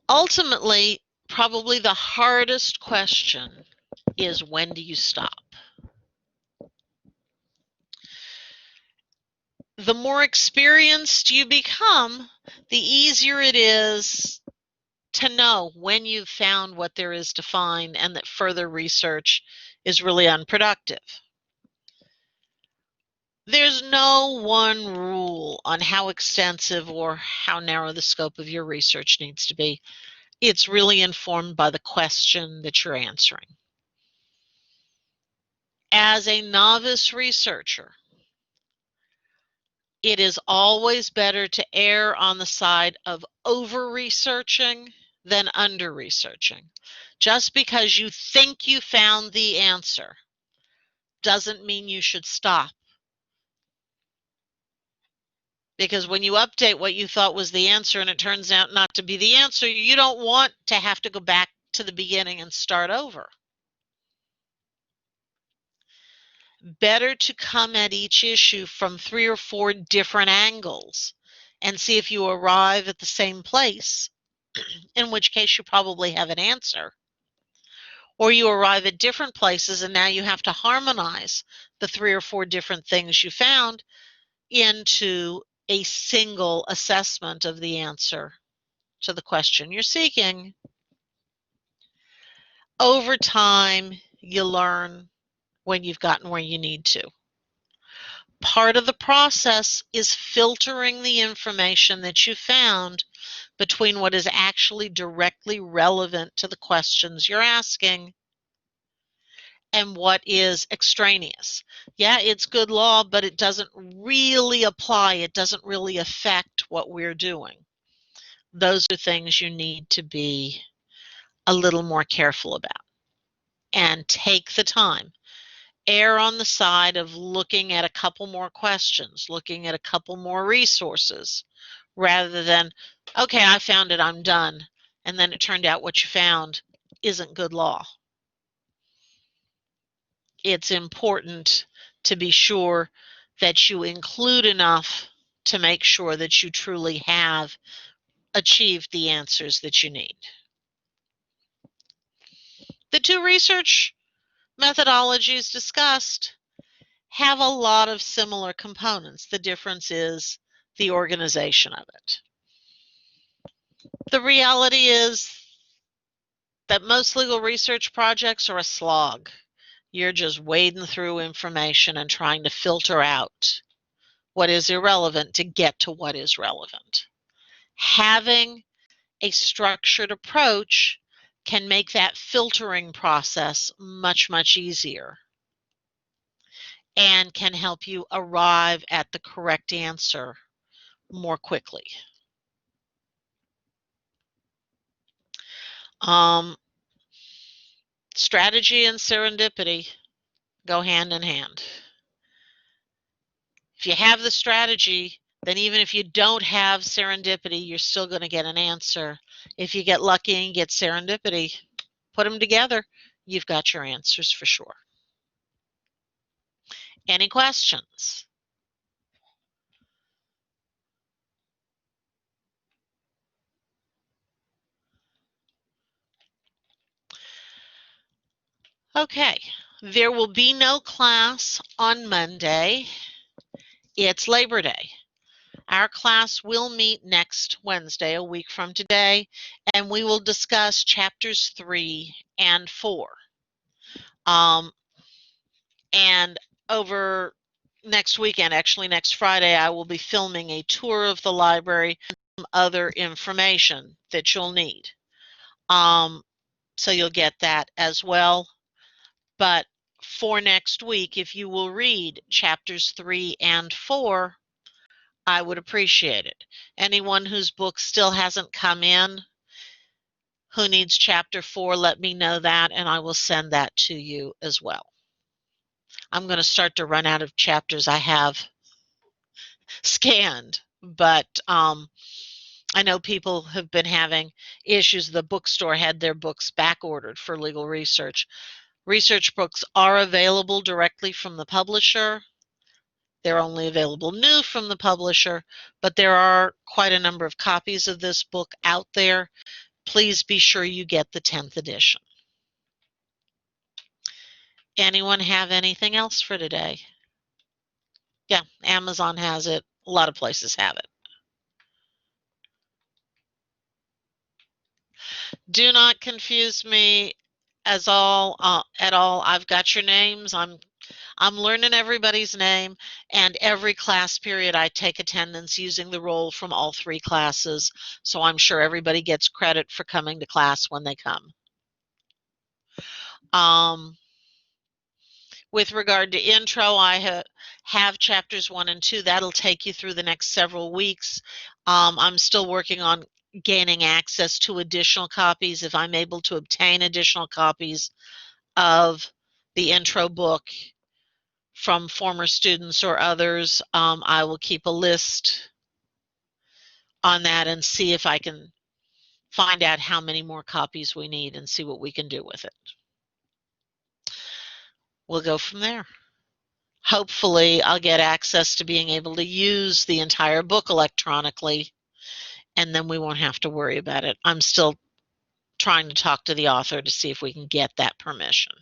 Ultimately, probably the hardest question is, when do you stop? The more experienced you become, the easier it is to know when you've found what there is to find and that further research is really unproductive. There's no one rule on how extensive or how narrow the scope of your research needs to be. It's really informed by the question that you're answering. As a novice researcher, it is always better to err on the side of over-researching than under-researching. Just because you think you found the answer doesn't mean you should stop. Because when you update what you thought was the answer and it turns out not to be the answer, you don't want to have to go back to the beginning and start over. Better to come at each issue from 3 or 4 different angles and see if you arrive at the same place, in which case you probably have an answer. Or you arrive at different places and now you have to harmonize the 3 or 4 different things you found into a single assessment of the answer to the question you're seeking. Over time, you learn when you've gotten where you need to. Part of the process is filtering the information that you found between what is actually directly relevant to the questions you're asking and what is extraneous. Yeah, it's good law, but it doesn't really apply. It doesn't really affect what we're doing. Those are things you need to be a little more careful about. And take the time. Err on the side of looking at a couple more questions, looking at a couple more resources, rather than, okay, I found it, I'm done. And then it turned out what you found isn't good law. It's important to be sure that you include enough to make sure that you truly have achieved the answers that you need. The 2 research methodologies discussed have a lot of similar components. The difference is the organization of it. The reality is that most legal research projects are a slog. You're just wading through information and trying to filter out what is irrelevant to get to what is relevant. Having a structured approach can make that filtering process much, much easier and can help you arrive at the correct answer more quickly. Strategy and serendipity go hand in hand. If you have the strategy, then even if you don't have serendipity, you're still going to get an answer. If you get lucky and get serendipity, put them together, you've got your answers for sure. Any questions? Okay, there will be no class on Monday. It's Labor Day. Our class will meet next Wednesday, a week from today, and we will discuss chapters 3 and 4. And over next weekend, actually next Friday, I will be filming a tour of the library and some other information that you'll need. So you'll get that as well. But for next week, if you will read chapters 3 and 4, I would appreciate it. Anyone whose book still hasn't come in, who needs chapter 4, let me know that, and I will send that to you as well. I'm going to start to run out of chapters I have scanned, but I know people have been having issues. The bookstore had their books back ordered for legal research. Research books are available directly from the publisher. They're only available new from the publisher, but there are quite a number of copies of this book out there. Please be sure you get the 10th edition. Anyone have anything else for today? Yeah, Amazon has it. A lot of places have it. Do not confuse me at all. I've got your names. I'm learning everybody's name, and every class period I take attendance using the roll from all 3 classes, so I'm sure everybody gets credit for coming to class when they come. With regard to intro, I have chapters 1 and 2. That'll take you through the next several weeks. I'm still working on gaining access to additional copies. If I'm able to obtain additional copies of the intro book from former students or others, I will keep a list on that and see if I can find out how many more copies we need and see what we can do with it. We'll go from there. Hopefully, I'll get access to being able to use the entire book electronically, and then we won't have to worry about it. I'm still trying to talk to the author to see if we can get that permission.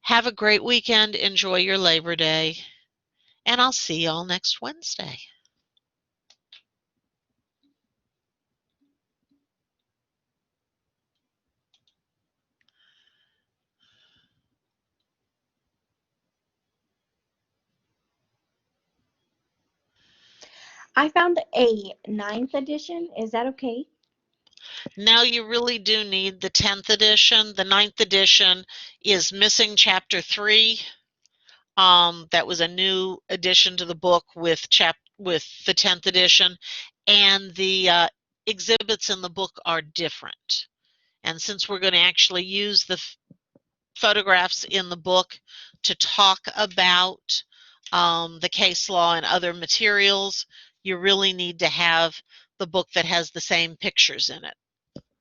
Have a great weekend. Enjoy your Labor Day, and I'll see y'all next Wednesday. I found a 9th edition. Is that okay? No, you really do need the 10th edition. The 9th edition is missing chapter 3. That was a new addition to the book with the 10th edition, and the exhibits in the book are different. And since we're going to actually use the photographs in the book to talk about the case law and other materials, you really need to have the book that has the same pictures in it,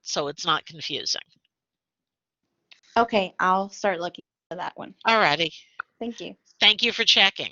so it's not confusing. Okay, I'll start looking for that one. All righty. Thank you. Thank you for checking.